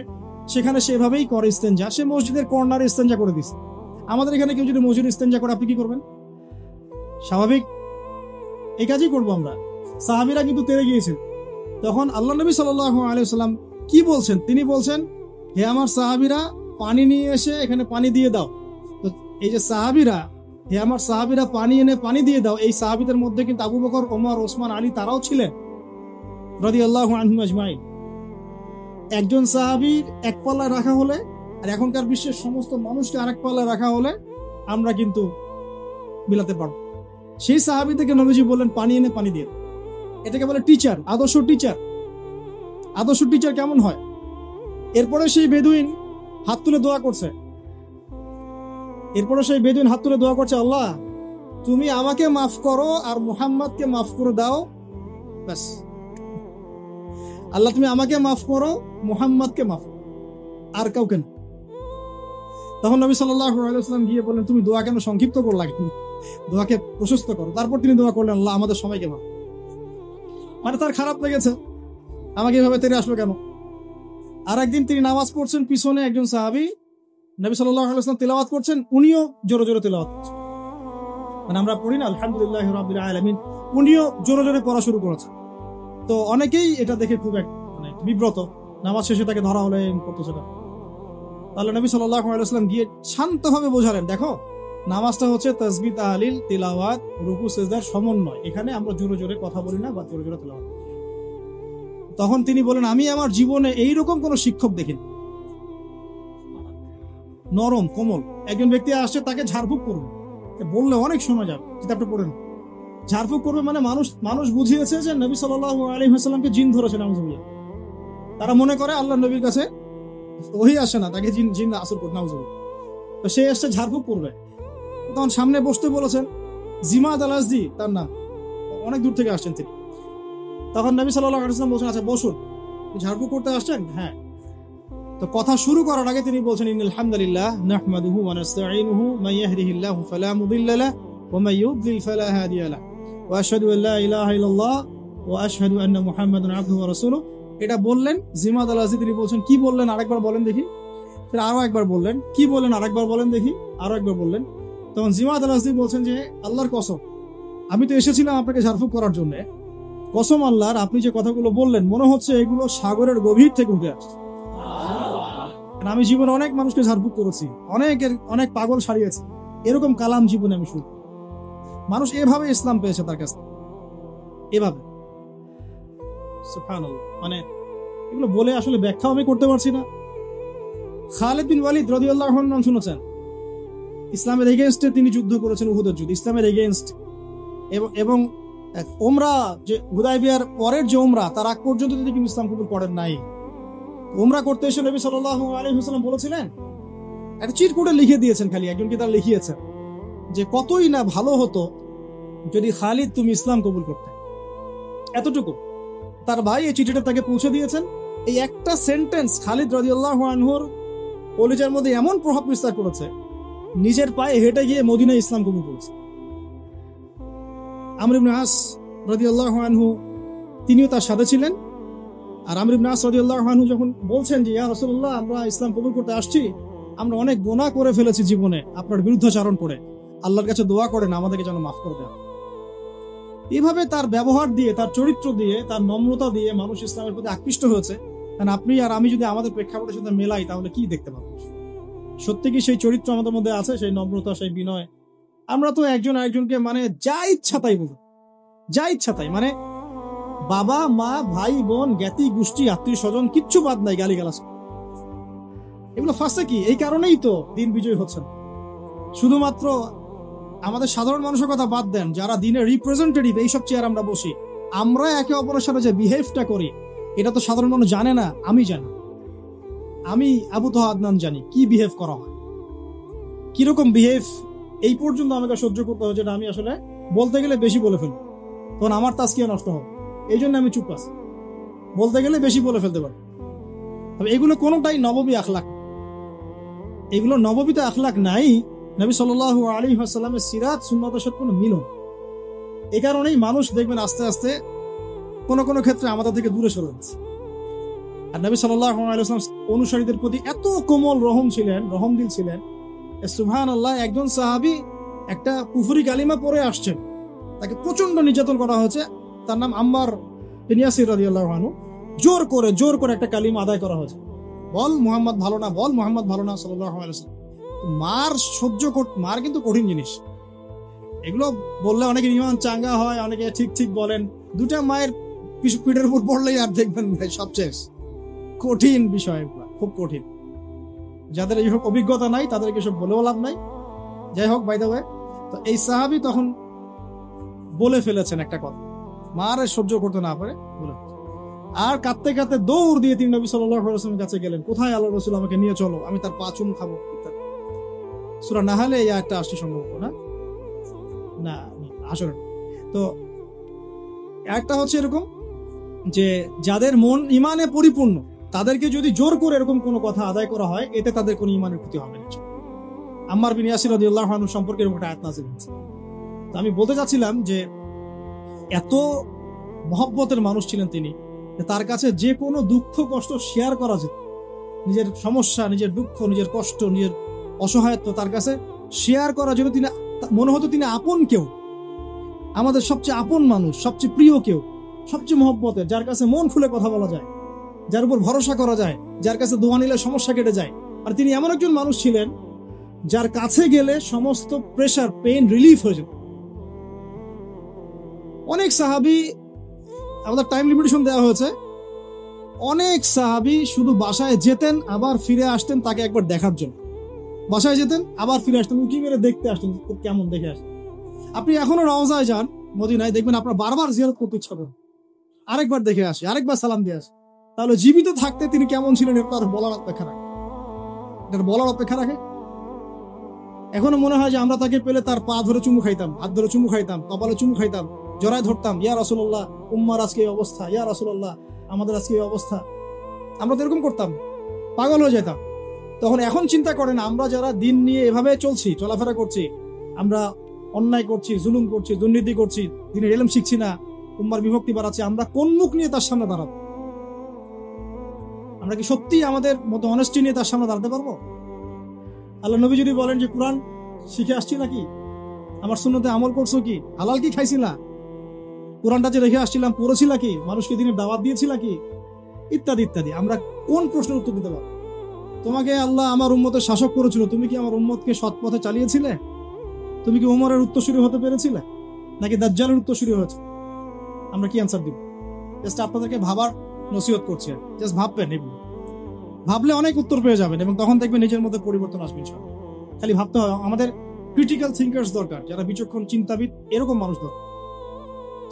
সেখানে সেভাবেই করে ইস্তেঞ্জা। সে মসজিদের কর্নারে ইস্তেঞ্জা করে দিচ্ছে। আমাদের এখানে কেউ যদি মসজিদ ইস্তেঞ্জা করে, আপনি কি করবেন? স্বাভাবিক এই কাজই করবো আমরা। সাহাবীরা কিন্তু তেড়ে গিয়েছেন। তখন আল্লাহ নবী সাল্লাল্লাহু আলাইহি ওয়াসাল্লাম কি বলছেন? তিনি বলছেন, হে আমার সাহাবীরা, পানি নিয়ে এসে এখানে পানি দিয়ে দাও। তো এই যে সাহাবীরা, হে আমার সাহাবীরা পানি এনে পানি দিয়ে দাও, এই সাহাবীদের মধ্যে কিন্তু আবু বকর, ওমর, ওসমান, আলী তারাও ছিলেন রাদিয়াল্লাহু আনহুম আজমাইন। একজন সাহাবীর এক পাল্লায় রাখা হলে আর এখনকার বিশ্বের সমস্ত মানুষকে আরেক পাল্লায় রাখা হলে আমরা কিন্তু মিলাতে পারবো। সেই সাহাবী থেকে নবীজি বললেন পানি এনে পানি দিয়ে। এটাকে বলে টিচার, আদর্শ টিচার। আদর্শ টিচার কেমন হয়? এরপরে সেই বেদুইন হাত তুলে দোয়া করছে। আল্লাহ তুমি আমাকে মাফ করো আর মুহাম্মদকে মাফ করে দাও, ব্যাস। আল্লাহ তুমি আমাকে মাফ করো, মুহাম্মদকে মাফ করো, আর কাউকে না। তখন নবী সাল্লাল্লাহু আলাইহি ওয়াসাল্লাম গিয়ে বললেন, তুমি দোয়া কেন সংক্ষিপ্ত করলা, দোয়াকে প্রশস্ত করো। তারপর তিনি দোয়া করলেন, আল্লাহ আমাদের সবাইকে মাফ। মানে তার খারাপ লেগেছে, আমাকে এভাবে তেরে আসলো কেন। আর একদিন তিনি নামাজ পড়ছেন, পিছনে একজন সাহাবী নবী সাল্লাল্লাহু আলাইহি ওয়াসাল্লাম তিলাওয়াত করছেন, উনিও জোরে জোরে তিলাওয়াত করছেন। মানে আমরা পড়ি না আলহামদুলিল্লাহি রাব্বিল আলামিন, উনিও জোরে জোরে পড়া শুরু করেছেন। তো অনেকেই এটা দেখে খুব মানে বিব্রত, নামাজ শেষে তাকে ধরা হলে করতেছে না। তাহলে নবী সাল্লাল্লাহু আলাইহি ওয়াসাল্লাম গিয়ে শান্তভাবে বোঝালেন, দেখো নামাজটা হচ্ছে তাসবিহ, তাহলিল, তিলাওয়াত, রুকু, সিজদার সমন্বয়। এখানে আমরা জোরে জোরে কথা বলি না বা জোরে জোরে তিলাওয়াত। তখন তিনি বলেন, আমি আমার জীবনে এইরকম কোন শিক্ষক দেখিনি। নরম, কোমল। একজন ব্যক্তি আসছে, তাকে ঝাড়ফুঁক করবে, বললে অনেক সময় যাবে, কিতাবটা পড়েন। ঝাড়ফুঁক করবে মানে মানুষ বুঝিয়েছে যে নবী সাল্লাল্লাহু আলাইহি ওয়াসাল্লামকে জিন ধরেছে, নাউজুবিল্লাহ। তারা মনে করে আল্লাহ নবীর কাছে ওহী আসে না, তাকে জিন আসর করে, নাউজুবিল্লাহ। তো সে এসছে ঝাড়ফুঁক করবে, তখন সামনে বসতে বলেছেন, জিমাদ আল আজদি তার নাম, অনেক দূর থেকে আসছেন তিনি। তখন নবী সাল্লাল্লাহু আলাইহি ওয়াসাল্লাম বলছেন, আচ্ছা বসুন, ঝাড়ফুঁক করতে আসছেন? হ্যাঁ। তো কথা শুরু করার আগে তিনি বলছেন, ইন্নাল হামদালিল্লাহ নাহমাদুহু ওয়া নাস্তাঈনুহু মান ইয়াহদিহিল্লাহু ফালা মুদিল্লা লাহু ওয়া মান ইউদ্লিল ফালা হাদিয়া লাহু ওয়া আশহাদু আল্লা ইলাহা ইল্লাল্লাহ ওয়া আশহাদু আন্না মুহাম্মাদান আবদুহু ওয়া রাসূলুহু। এটা বললেন। জিমাদ আল আজদি তিনি বলছেন, কি বললেন আরেকবার বলেন দেখি। ফের আরো একবার বললেন, কি বললেন আরেকবার বলেন দেখি। আরো একবার বললেন। তখন জিমাদ আল আজদি বলছেন যে, আল্লাহর কসম, আমি তো এসেছিলাম আপনাকে ঝাড়ফুঁক করার জন্য, কসম আল্লাহর, আপনি যে কথাগুলো বললেন মনে হচ্ছে এগুলো সাগরের গভীর থেকে উঠে আসছে। আমি জীবনে অনেক মানুষকে ঝাড়ফুঁক করেছি, অনেক পাগল সারিয়েছি, এরকম কালাম জীবনে আমি শুনি। মানুষ এভাবে ইসলাম পেয়েছে তার কাছে, এভাবে। সুবহানাল্লাহ। মানে এগুলো বলে আসলে ব্যাখ্যাও আমি করতে পারছি না। খালিদ বিন ওয়ালিদ রাদিয়াল্লাহু আনহু নাম শুনেছেন? ইসলামের এগেইনস্টে তিনি যুদ্ধ করেছেন, উহুদের যুদ্ধ, ইসলামের এগেইনস্ট। এবং ওমরা, যে হুদায়বিয়ার পরের যে ওমরা, তার আগ পর্যন্ত তিনি কিন্তু ইসলাম কবুল করেন নাই। ওমরা করতে এসে নবী সাল্লাল্লাহু আলাইহি ওয়াসাল্লাম বলেছিলেন, একটা চিরকুটে লিখে দিয়েছেন, খালি একজনকে তার লিখিয়েছেন যে কতই না ভালো হতো যদি খালিদ তুমি ইসলাম কবুল করতে। এতটুকু তার ভাই এই চিঠিটা তাকে পৌঁছে দিয়েছেন। এই একটা সেন্টেন্স খালিদ রাদিয়াল্লাহু আনহুর কলিজার মধ্যে এমন প্রভাব বিস্তার করেছে, নিজের পায়ে হেঁটে গিয়ে মদিনায় ইসলাম কবুল করেছে। আমর ইবনে আস রাদিয়াল্লাহু আনহু তিনিও তার সাথে ছিলেন। আর আমর ইবনে আস রাদিয়াল্লাহু আনহু যখন বলছেন যে, ইয়া রাসূলুল্লাহ, আমরা ইসলাম কবুল করতে আসছি, আমরা অনেক গুনাহ করে ফেলেছি জীবনে আপনার বিরুদ্ধাচরণ করে, আল্লাহর কাছে দোয়া করেন আমাদেরকে যেন মাফ করে দেন। এইভাবে তার ব্যবহার দিয়ে, তার চরিত্র দিয়ে, তার নম্রতা দিয়ে মানুষ ইসলামের প্রতি আকৃষ্ট হয়েছে। কারণ আপনি আর আমি যদি আমাদের প্রেক্ষাপটের সাথে মেলাই, তাহলে কি দেখতে পাবো? সত্যি কি সেই চরিত্র আমাদের মধ্যে আছে, সেই নম্রতা, সেই বিনয়? আমরা তো একজন আরেকজনকে মানে যা ইচ্ছা তাই বলি, যা ইচ্ছা তাই, মানে বাবা মা, ভাই বোন, জ্ঞাতি গোষ্ঠী, আত্মীয় স্বজন, কিচ্ছু বাদ নাই, গালিগালাজ। এগুলো ফাঁসে কি? এই কারণেই তো দিন বিজয় হচ্ছে না। শুধুমাত্র আমাদের সাধারণ মানুষের কথা বাদ দেন, যারা দিনের রিপ্রেজেন্টেটিভ, এইসব চেয়ার আমরা বসি, আমরা একে অপরের সাথে যে বিহেভটা করি, এটা তো সাধারণ মানুষ জানে না। আমি জানি, আমি আবু তোহা আদনান জানি কি বিহেভ করা হয়, কিরকম বিহেভ। এই পর্যন্ত আমাকে সহ্য করতে হয়, যেটা আমি আসলে বলতে গেলে বেশি বলে ফেলি, তখন আমার তাজকিয়া নষ্ট হবে। এই জন্য আমি চুপ আছি, বলতে গেলে বেশি বলে ফেলতে পারি। তবে এগুলো কোনোটাই নববী আখলাক, এগুলো নববীতে আখলাক নাই। নবী সাল্লাল্লাহু আলাইহি ওয়াসাল্লামের সিরাত সুন্নতের সাথে কোনো মিলন। এই কারণেই মানুষ দেখবেন আস্তে আস্তে কোনো কোনো ক্ষেত্রে আমাদের থেকে দূরে সরে যাচ্ছে। আর নবী সাল্লাল্লাহু আলাইহি ওয়াসাল্লাম অনুসারীদের প্রতি এত কোমল রহমদিল ছিলেন। সুবহানাল্লাহ, একজন সাহাবী একটা কুফরি কালিমা পড়ে আসছেন, তাকে প্রচন্ড নির্যাতন করা হয়েছে, তার নাম আম্মার বিন ইয়াসির রাদিয়াল্লাহু আনহু। জোর করে একটা কালিমা আদায় করা হয়েছে, বল মুহাম্মদ ভালো না, বল মুহাম্মদ ভালো না সাল্লাল্লাহু আলাইহি ওয়াসাল্লাম। মার কিন্তু কঠিন জিনিস। এগুলো বললে অনেকে ইমান চাঙ্গা হয়, অনেকে ঠিক বলেন, দুটা মায়ের পিঠের উপর পড়লেই আর দেখবেন সব শেষ। কঠিন বিষয়, খুব কঠিন। যাদের এইসব অভিজ্ঞতা নাই তাদেরকে সব বলেও লাভ নাই। যাই হোক, বাই দ্য ওয়ে, তো এই সাহাবী তখন বলে ফেলেছেন একটা কথা, মার সহ্য করতে না পারে বলে, আর কাঁদতে কাঁদতে দৌড় দিয়ে তিনি নবী সাল্লাল্লাহু আলাইহি ওয়াসাল্লামের কাছে গেলেন, কোথায় আল্লাহ রাসূল, আমাকে নিয়ে চলো, আমি তার পা চুম খাবো ইত্যাদি। সূরা নাহলে এই আয়াতটা আসছে সম্ভবত, না আসলে। তো একটা হচ্ছে এরকম যে যাদের মন ইমানে পরিপূর্ণ তাদেরকে যদি জোর করে এরকম কোনো কথা আদায় করা হয়, এতে তাদের কোনো ইমানের ক্ষতি হবে না। আম্মার বিন ইয়াসির রাদিয়াল্লাহু আনহু সম্পর্কে এরকম একটা আয়াত নাযিল হয়েছে। তো আমি বলতে চাচ্ছিলাম যে এত মহব্বতের মানুষ ছিলেন তিনি, তার কাছে যে কোনো দুঃখ কষ্ট শেয়ার করা যেত, নিজের সমস্যা, নিজের দুঃখ, নিজের কষ্ট, নিজের অসহায়ত্ব তার কাছে শেয়ার করার জন্য তিনি মনে হতো তিনি আপন কেউ, আমাদের সবচেয়ে আপন মানুষ, সবচেয়ে প্রিয় কেউ, সবচেয়ে মহব্বতের, যার কাছে মন খুলে কথা বলা যায়, যার উপর ভরসা করা যায়, যার কাছে দোয়া নিলে সমস্যা কেটে যায়। আর তিনি এমন একজন মানুষ ছিলেন যার কাছে গেলে সমস্ত প্রেশার, পেইন রিলিফ হয়ে যেত। অনেক সাহাবী, আমাদের টাইম লিমিটেশন দেওয়া হয়েছে, অনেক সাহাবী শুধু বাসায় যেতেন আবার ফিরে আসতেন তাকে একবার দেখার জন্য। বাসায় যেতেন আবার ফিরে আসতেন, উঁকি মেরে দেখতে আসতেন কেমন দেখে আসতেন। আপনি এখনো রওজায় যান মদিনায়, দেখবেন আপনার বারবার জিয়ারত করতে ইচ্ছা হবে, আরেকবার দেখে আসে, আরেকবার সালাম দিয়ে আসে। তাহলে জীবিত থাকতে তিনি কেমন ছিলেন এটা বলার অপেক্ষা রাখে, এখনো মনে হয় যে আমরা তাকে পেলে তার পা ধরে চুমু খাইতাম, হাত ধরে চুমু খাইতাম, কপালে চুমু খাইতাম, জড়ায় ধরতাম, ইয়া রাসূলুল্লাহ উম্মার আজকে এই অবস্থা, ইয়া রাসূলুল্লাহ আমাদের আজকে এই অবস্থা। আমরা তো এরকম করতাম, পাগল হয়ে যেতাম। তখন এখন চিন্তা করেন, আমরা যারা দিন নিয়ে এভাবে চলছি, চলাফেরা করছি, আমরা অন্যায় করছি, জুলুম করছি, দুর্নীতি করছি, দিনের ইলম শিখছি না, উম্মার বিভক্তি বাড়াচ্ছি, আমরা কোন মুখ নিয়ে তার সামনে দাঁড়াবো? আমরা কি সত্যি আমাদের মতো অনেস্টি নিয়ে তার সামনে দাঁড়াতে পারবো? আল্লাহ নবী যদি বলেন যে কুরআন শিখে আসছি নাকি, আমার সুন্নতে আমল করছো কি, হালাল কি খাইছিলা, কোরআনটা যে রেখে আসছিলাম পড়েছিলা কি, মানুষকে দিনের দাওয়াত দিয়েছিলা কি, ইত্যাদি ইত্যাদি, আমরা কোন প্রশ্নের উত্তর দিতে পারবো? তোমাকে আল্লাহ আমার উম্মতের শাসক করেছিল, তুমি কি আমার উম্মতকে সৎ পথে চালিয়েছিলে? তুমি কি উমরের উত্তরসূরি হতে পেরেছিলে, নাকি দাজ্জালের উত্তরসূরি হয়েছে? আমরা কি অ্যান্সার দিব? জাস্ট আপনাদেরকে ভাবার নসিহত করছি, জাস্ট ভাববেন, ভাবলে অনেক উত্তর পেয়ে যাবেন এবং তখন দেখবেন নিজের মধ্যে পরিবর্তন আসবে ইনশাআল্লাহ। খালি ভাবতে হবে, আমাদের ক্রিটিক্যাল থিঙ্কার্স দরকার, যারা বিচক্ষণ চিন্তাবিদ, এরকম মানুষ দরকার।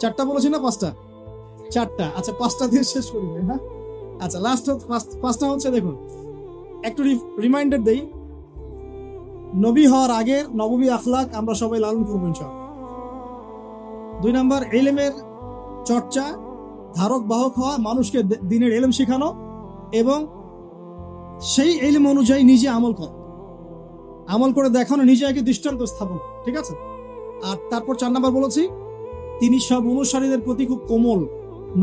4টা বলেছি না 5টা? 4টা, আচ্ছা 5টা দিয়ে শেষ করি না? আচ্ছা, লাস্ট 5টা হচ্ছে, দেখুন একটু রিমাইন্ডার দেই, নবী হওয়ার আগের নববী আখলাক আমরা সবাই লালন করবো ইনশাআল্লাহ। 2 নাম্বার, ইলমের চর্চা, ধারক বাহক হওয়া, মানুষকে দ্বীনের ইলম শেখানো এবং সেই ইলম অনুযায়ী নিজে আমল করে দেখানো, নিজেকে দৃষ্টান্ত স্থাপন, ঠিক আছে? আর তারপর 4 নাম্বার বলেছি, তিনি সব অনুসারীদের প্রতি খুব কোমল,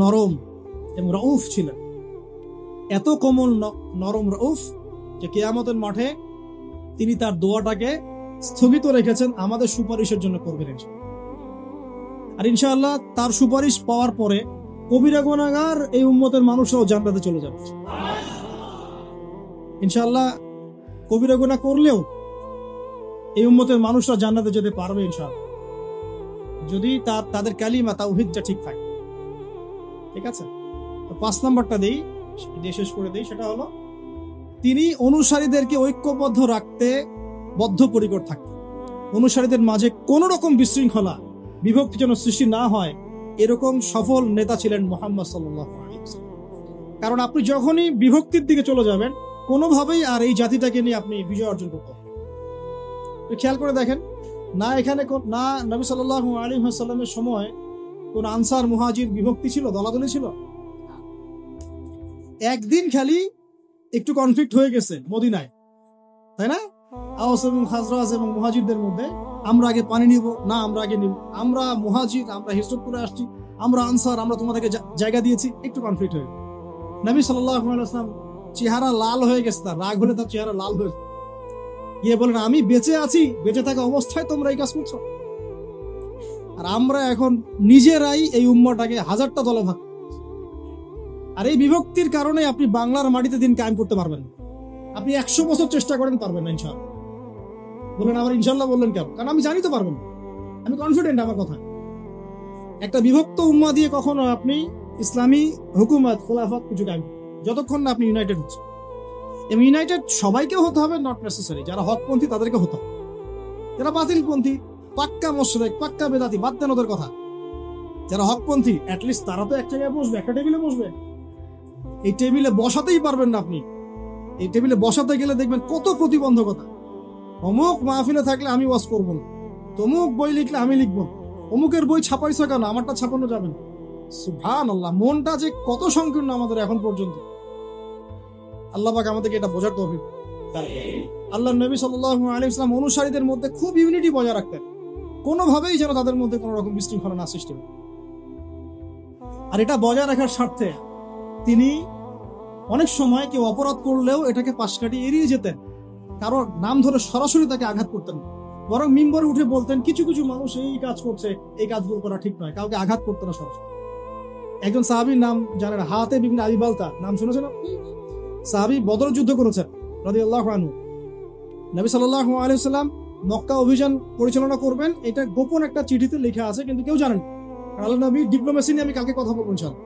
নরম এবং রউফ ছিলেন। এত কোমল, নরম, রউফ যে কিয়ামতের মাঠে তিনি তার দোয়াটাকে স্থগিত রেখেছেন, আমাদের সুপারিশের জন্য করবেন আর ইনশাআল্লাহ তার সুপারিশ পাওয়ার পরে কবিরা গুনাহগার এই উম্মতের মানুষরাও জান্নাতে চলে যাবে ইনশাআল্লাহ। কবিরা গুনাহ করলেও এই উম্মতের মানুষরা জান্নাতে যেতে পারবে ইনশাআল্লাহ, যদি তাদের কালিমা তাওহীদটা ঠিক থাকে, ঠিক আছে? তো 5 নাম্বারটা দেই, শেষ করে দেই, সেটা হলো তিনি অনুসারীদেরকে ঐক্যবদ্ধ রাখতে বদ্ধপরিকর থাকতেন। অনুসারীদের মাঝে কোন রকম বিশৃঙ্খলা, বিভক্তি যেন সৃষ্টি না হয়, এরকম সফল নেতা ছিলেন মুহাম্মদ সাল্লাল্লাহু আলাইহি ওয়াসাল্লাম। কারণ আপনি যখনই বিভক্তির দিকে চলে যাবেন, কোনোভাবেই আর এই জাতিটাকে নিয়ে আপনি বিজয় অর্জন করতে পারবেন। খেয়াল করে দেখেন, না এখানে না নবী সাল্লাল্লাহু আলাইহি ওয়াসাল্লামের সময় কোন আনসার মুহাজির বিভক্তি ছিল, দলাদলি ছিল। একদিন খালি একটু কনফ্লিক্ট হয়ে গেছে মদিনায়, তাই না? আওস এবং খাজরাজ এবং মুহাজিরদের মধ্যে, আমরা আগে পানি নিব না, আমরা আগে নিব, আমরা মুহাজির, আমরা হিজরত করে আসছি, আমরা আনসার, আমরা তোমাদেরকে জায়গা দিয়েছি, একটু কনফ্লিক্ট হয়ে গেছে। নবী সাল্লাল্লাহু আলাইহি ওয়াসাল্লাম চেহারা লাল হয়ে গেছে, তার রাগ হলে তার চেহারা লাল হয়ে গিয়ে বলেন, আমি বেঁচে আছি, বেঁচে থাকা অবস্থায় তোমরা এই কাজ করছো, আর আমরা এখন নিজেরাই এই উম্মাটাকে 1000টা দলে ভাগ। আর এই বিভক্তির কারণে আপনি বাংলার মাটিতে দিন কায়েম করতে পারবেন না। আপনি 100 বছর চেষ্টা করেন, পারবেন না ইনশাআল্লাহ। বলেন আবার ইনশাআল্লাহ বললেন কেন? কারণ আমি জানি তো পারবেন না, আমি কনফিডেন্ট আমার কথা। একটা বিভক্ত উম্মাহ দিয়ে কখনো আপনি ইসলামী হুকুমত খোলাফত কিছু কায়েম, যতক্ষণ না আপনি ইউনাইটেড হচ্ছে। এবং ইউনাইটেড সবাইকে হতে হবে, নট নেসেসারি। যারা হকপন্থী তাদেরকে হতে হবে, যারা বাতিলপন্থী, পাক্কা মুশরিক, পাক্কা বেদাতি, বাদ দেন ওদের কথা। যারা হকপন্থী অ্যাটলিস্ট তারা তো এক জায়গায় বসবে, একটা টেবিলে বসবে। এই টেবিলে বসাতেই পারবেন না আপনি। এই টেবিলে বসাতে গেলে দেখবেন কত প্রতিবন্ধকতা। অমুক মাহফিলে থাকলে আমি ওয়াজ করব না, তমুক বই লিখলে আমি লিখব, অমুকের বই ছাপাইছো কেন, আমারটা ছাপানো যাবে না। সুবহানাল্লাহ, মনটা যে কত সংকীর্ণ আমাদের এখন পর্যন্ত। আল্লাহ পাক আমাদেরকে এটা বোঝার তৌফিক। আল্লাহর নবী সাল্লাল্লাহু আলাইহি ওয়াসাল্লাম অনুসারীদের মধ্যে খুব ইউনিটি বজায় রাখতেন, কোনোভাবেই যেন তাদের মধ্যে কোনো রকম বিশৃঙ্খলা না সৃষ্টি হয়। আর এটা বজায় রাখার স্বার্থে তিনি অনেক সময় কেউ অপরাধ করলেও এটাকে পাশ কাটিয়ে এড়িয়ে যেতেন, কারোর নাম ধরে সরাসরি তাকে আঘাত করতেন না, বরং মিম্বরে উঠে বলতেন কিছু কিছু মানুষ এই কাজ করছে, এই কাজগুলো করা ঠিক নয়, কাউকে আঘাত করতেন না সরাসরি। একজন সাহাবীর নাম জানেন, হাতেব ইবনে আবি বালতা, নাম শুনেছেন? সাহাবী বদর যুদ্ধ করেছেন রাদিয়াল্লাহু আনহু। নবী সাল্লাল্লাহু আলাইহি ওয়াসাল্লাম মক্কা অভিযান পরিচালনা করবেন, এটা গোপন একটা চিঠিতে লেখা আছে, কিন্তু কেউ জানেন। আল্লাহ নবী ডিপ্লোমেসি নিয়ে আমি কালকে কথা বলবো ইনশাআল্লাহ।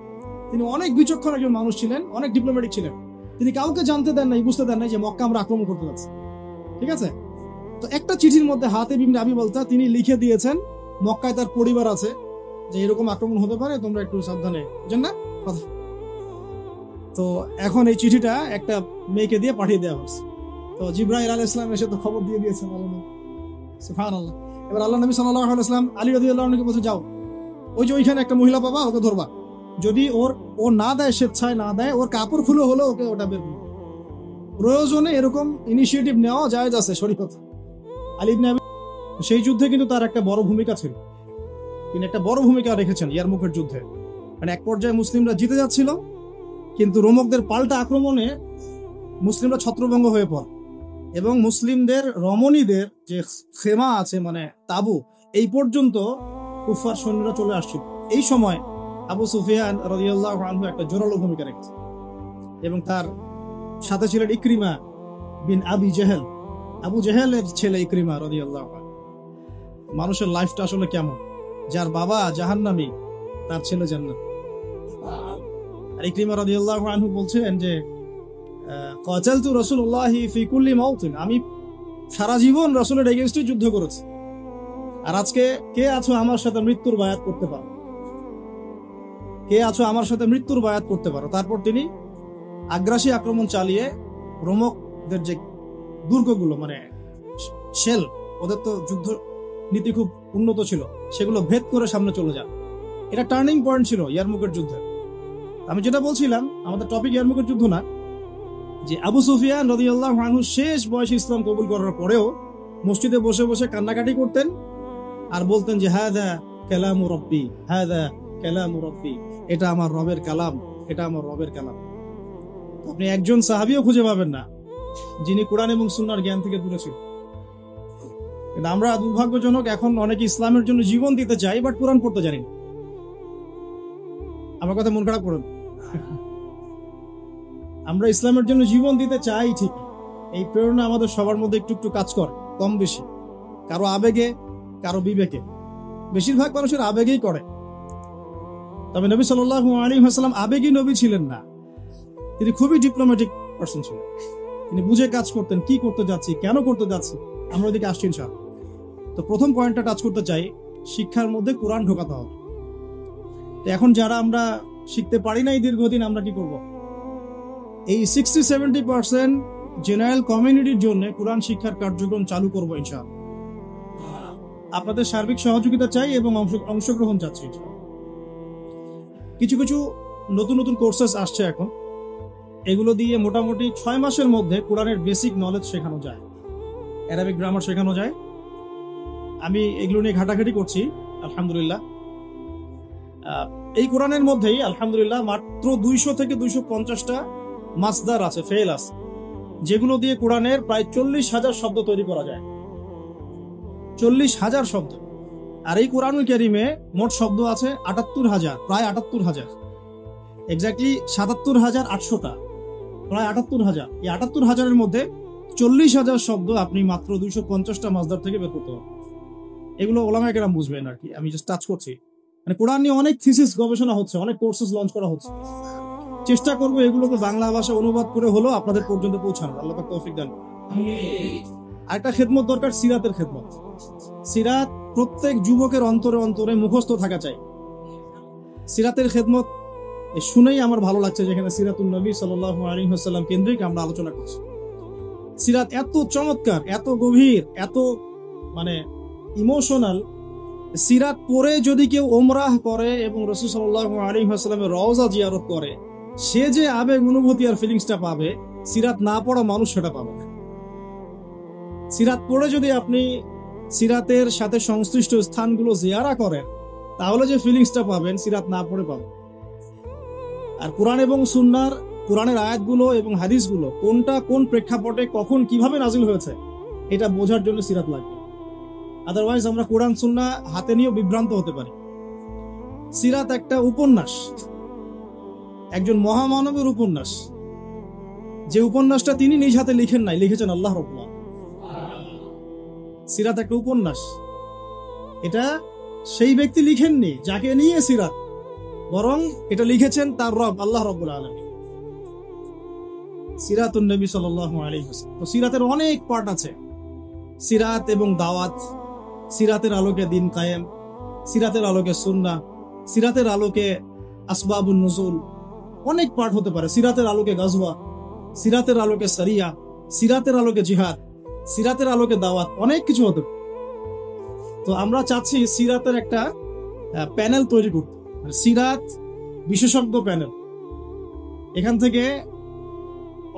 তিনি অনেক বিচক্ষণ একজন মানুষ ছিলেন, অনেক ডিপ্লোম্যাটিক ছিলেন। তিনি কাউকে জানতে দেন নাই, বুঝতে দেন নাই যে মক্কা আমরা আক্রমণ করতে যাচ্ছি, ঠিক আছে? তো একটা চিঠির মধ্যে হাতেব ইবনে আবি বালতা তিনি লিখে দিয়েছেন মক্কায় তার পরিবার আছে, যে এরকম আক্রমণ হতে পারে, তোমরা একটু সাবধানে, বুঝেন না কথা। তো এখন এই চিঠিটা একটা মেয়েকে দিয়ে পাঠিয়ে দেওয়া হয়েছে। তো জিবরাইল আলাইহিস সালাম এসে তো খবর দিয়ে দিয়েছেন আল্লাহ নবী, সুবহানাল্লাহ। এবার আল্লাহ নবী সাল্লাল্লাহু আলাইহি ওয়াসাল্লাম আলী রাদিয়াল্লাহু আনহুকে বলছে, যাও ওই যে ওইখানে একটা মহিলা পাবা, ওকে ধরবা, যদি ও না দেয়, স্বেচ্ছায় না দেয়, ওর কাপড় খুলে হলো ওকে ওটা বের করবে। প্রয়োজনে এরকম ইনিশিয়েটিভ নেওয়া জায়েজ আছে শরীয়ত। আলী ইবনে আবি সেই যুদ্ধে কিন্তু তার একটা বড় ভূমিকা ছিল, তিনি একটা বড় ভূমিকা রেখেছেন ইয়ারমুকের যুদ্ধে। মানে এক পর্যায়ে মুসলিমরা জিতে যাচ্ছিল, কিন্তু রোমকদের পাল্টা আক্রমণে মুসলিমরা ছত্রভঙ্গ হয়ে পড়ে, এবং মুসলিমদের রমণীদের যে খেমা আছে, মানে তাবু, এই পর্যন্ত কুফার সৈন্যরা চলে আসছিল। এই সময় আবু সুফিয়ান রাদিয়াল্লাহু আনহু একটা জোরালো ভূমিকা রেখেছে, এবং তার সাথে ছিলেন ইকরিমা বিন আবি জেহেল, আবু জেহেলের ছেলে ইকরিমা রাদিয়াল্লাহু আনহু। মানুষের লাইফটা আসলে কেমন, যার বাবা জাহান্নামী তার ছেলে জান্নাত। আর ইকরিমা রাদিয়াল্লাহু আনহু বলছেন যে কাতালতু রাসূলুল্লাহি ফি কুল্লি মাউতিন, আমি সারা জীবন রাসূলের এগেইনস্টে যুদ্ধ করেছি, আর আজকে কে আছো আমার সাথে মৃত্যুর বায়াত করতে পারো, কে আছো আমার সাথে মৃত্যুর বায়াত করতে পারো। তারপর তিনি আগ্রাসী আক্রমণ চালিয়ে রোমকদের যে দুর্গগুলো, মানে শেল, ওদের তো যুদ্ধ নীতি খুব উন্নত ছিল, সেগুলো ভেদ করে সামনে চলে যান। এটা টার্নিং পয়েন্ট ছিল ইয়ারমুকের যুদ্ধে। আমি যেটা বলছিলাম, আমাদের টপিক ইয়ারমুকের যুদ্ধ না, যে আবু সুফিয়ান রাদিয়াল্লাহু আনহু শেষ বয়সে ইসলাম কবুল করার পরেও মসজিদে বসে বসে কান্নাকাটি করতেন আর বলতেন যে হাদা কালামু রব্বি, হাদা কালামু রব্বি, এটা আমার রবের কালাম, এটা আমার রবের কালাম। আপনি একজন সাহাবীও খুঁজে পাবেন না যিনি কোরআন এবং সুন্নাহর জ্ঞান থেকে দূরে ছিল। কিন্তু আমরা দুর্ভাগ্যজনক, এখন অনেকে ইসলামের জন্য জীবন দিতে চাই, বাট কোরআন পড়তে জানি না। আমার কথা মন খারাপ করুন, আমরা ইসলামের জন্য জীবন দিতে চাই ঠিক, এই প্রেরণা আমাদের সবার মধ্যে একটু একটু কাজ করে, কম বেশি, কারো আবেগে, কারো বিবেকে, বেশিরভাগ মানুষের আবেগেই করে। তবে নবী সাল্লাল্লাহু আলাইহি ওয়াসাল্লাম আবেগী নবী ছিলেন না, তিনি খুবই ডিপ্লোম্যাটিক পারসন ছিলেন। তিনি বুঝে কাজ করতেন, কি করতে যাচ্ছি, কেন করতে যাচ্ছি। আমরা ওদিকে আসছি ইনশাআল্লাহ। তো প্রথম পয়েন্টটা টাচ করতে চাই, শিক্ষার মধ্যে কোরআন ঢোকাতে হবে। এখন যারা আমরা শিখতে পারি নাই দীর্ঘদিন, আমরা কি করব? এই 60-70% জেনারেল কমিউনিটির জন্য কোরআন শিক্ষার কার্যক্রম চালু করবো ইনশাআল্লাহ। আপনাদের সার্বিক সহযোগিতা চাই এবং অংশগ্রহণ চাচ্ছি। কিছু কিছু নতুন নতুন কোর্সেস আসছে এখন, এগুলো দিয়ে মোটামুটি 6 মাসের মধ্যে কোরআনের বেসিক নলেজ শেখানো যায়, অ্যারাবিক গ্রামার শেখানো যায়। আমি এগুলো নিয়ে ঘাটাঘাটি করছি আলহামদুলিল্লাহ। এই কোরআনের মধ্যেই আলহামদুলিল্লাহ মাত্র 200 থেকে 250টা মাসদার আছে, ফেল আছে, যেগুলো দিয়ে কোরআনের প্রায় 40,000 শব্দ তৈরি করা যায়। 40,000 শব্দ। আর এই কোরআনুল কারীমে মোট শব্দ আছে 78,000, প্রায় 78,000। এক্স্যাক্টলি ৭৭,৮০০টা, প্রায় ৭৮,০০০। এই ৭৮,০০০-এর মধ্যে ৪০,০০০ শব্দ আপনি মাত্র ২৫০টা মাসদার থেকে বের করতে পারবেন। এগুলো ওলামায়ে কেরাম বুঝবেন আর কি, আমি জাস্ট টাচ করছি। মানে কোরআন নিয়ে অনেক থিসিস গবেষণা হচ্ছে, অনেক কোর্সেস লঞ্চ করা হচ্ছে। চেষ্টা করবো এগুলোকে বাংলা ভাষা অনুবাদ করে হলো আপনাদের পর্যন্ত পৌঁছানোর। আল্লাহ পাক তৌফিক দান। আরেকটা খেদমত দরকার, সিরাতের খেদমত। সিরাত প্রত্যেক যুবকের অন্তরে অন্তরে মুখস্থ থাকা চাই। সিরাতের খেদমত শুনেই আমার ভালো লাগছে, যেখানে সিরাতুন নবী সাল্লাল্লাহু আলাইহি ওয়াসাল্লাম কেন্দ্রিক আমরা আলোচনা করছি। সিরাত এত চমৎকার, এত গভীর, এত মানে ইমোশনাল। সিরাত পড়ে যদি কেউ ওমরাহ করে এবং রাসূল সাল্লাল্লাহু আলাইহি ওয়াসাল্লামের রওজা জিয়ারত করে, সে যে আবেগ অনুভূতি আর ফিলিংসটা পাবে, সিরাত না পড়া মানুষ সেটা পাবে না। সিরাত পড়ে যদি আপনি সিরাতের সাথে সংশ্লিষ্ট স্থানগুলো জিয়ারা করেন, তাহলে যে ফিলিংসটা পাবেন সিরাত না পড়ে পাবেন। আর কোরআন এবং সুন্নাহর, কোরআনের আয়াতগুলো এবং হাদিসগুলো কোনটা কোন প্রেক্ষাপটে কখন কিভাবে নাজিল হয়েছে, এটা বোঝার জন্য সিরাত লাগবে। আদারওয়াইজ আমরা কোরআন সুন্নাহ হাতে নিয়েও বিভ্রান্ত হতে পারি। সিরাত একটা উপন্যাস, একজন মহামানবের উপন্যাস। যে উপন্যাসটা তিনি নিজ হাতে লিখেন নাই, লিখেছেন আল্লাহ রাব্বুল আলামিন। সিরাত একটা উপন্যাস, এটা সেই ব্যক্তি লিখেননি যাকে নিয়ে সিরাত, বরং এটা লিখেছেন তার রব আল্লাহ রাব্বুল আলামিন। সিরাতুন নবী সাল্লাল্লাহু আলাইহি ওয়াসাল্লাম। তো সিরাতের অনেক পার্ট আছে। সিরাত এবং দাওয়াত, সিরাতের আলোকে দিন কায়েম, সিরাতের আলোকে সুন্নাহ, সিরাতের আলোকে আসবাবুন নুজুল, অনেক পার্ট হতে পারে। সিরাতের আলোকে গাজওয়া, সিরাতের আলোকে সারিয়া, সিরাতের আলোকে জিহাদ, সিরাতের আলোকে দাওয়াত, অনেক কিছু হতে পারে। তো আমরা চাচ্ছি সিরাতের একটা প্যানেল তৈরি করতে, সিরাত বিশেষজ্ঞ প্যানেল। এখান থেকে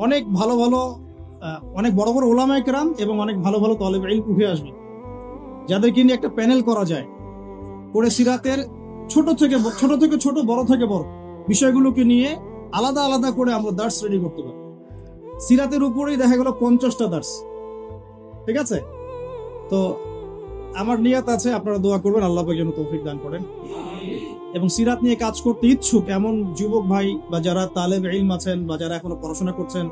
অনেক ভালো ভালো, অনেক বড় বড় উলামায়ে কেরাম এবং অনেক ভালো ভালো তালেবে ইলম উঠে আসবে, যাদেরকে নিয়ে একটা প্যানেল করা যায়, করে সিরাতের ছোট থেকে ছোট, বড় থেকে বড় বিষয়গুলোকে নিয়ে আলাদা আলাদা করে আমরা দার্স রেডি করতে পারি। সিরাতের উপরেই দেখা গেল 50টা দার্স। ঠিক আছে? তো আমার নিয়ত আছে, আপনারা দোয়া করবেন আল্লাহ পাক যেন তৌফিক দান করেন। এবং সিরাত নিয়ে কাজ করতে ইচ্ছুক এমন যুবক ভাই বা যারা তালেব ইলম আছেন বা যারা এখনো পড়াশোনা করছেন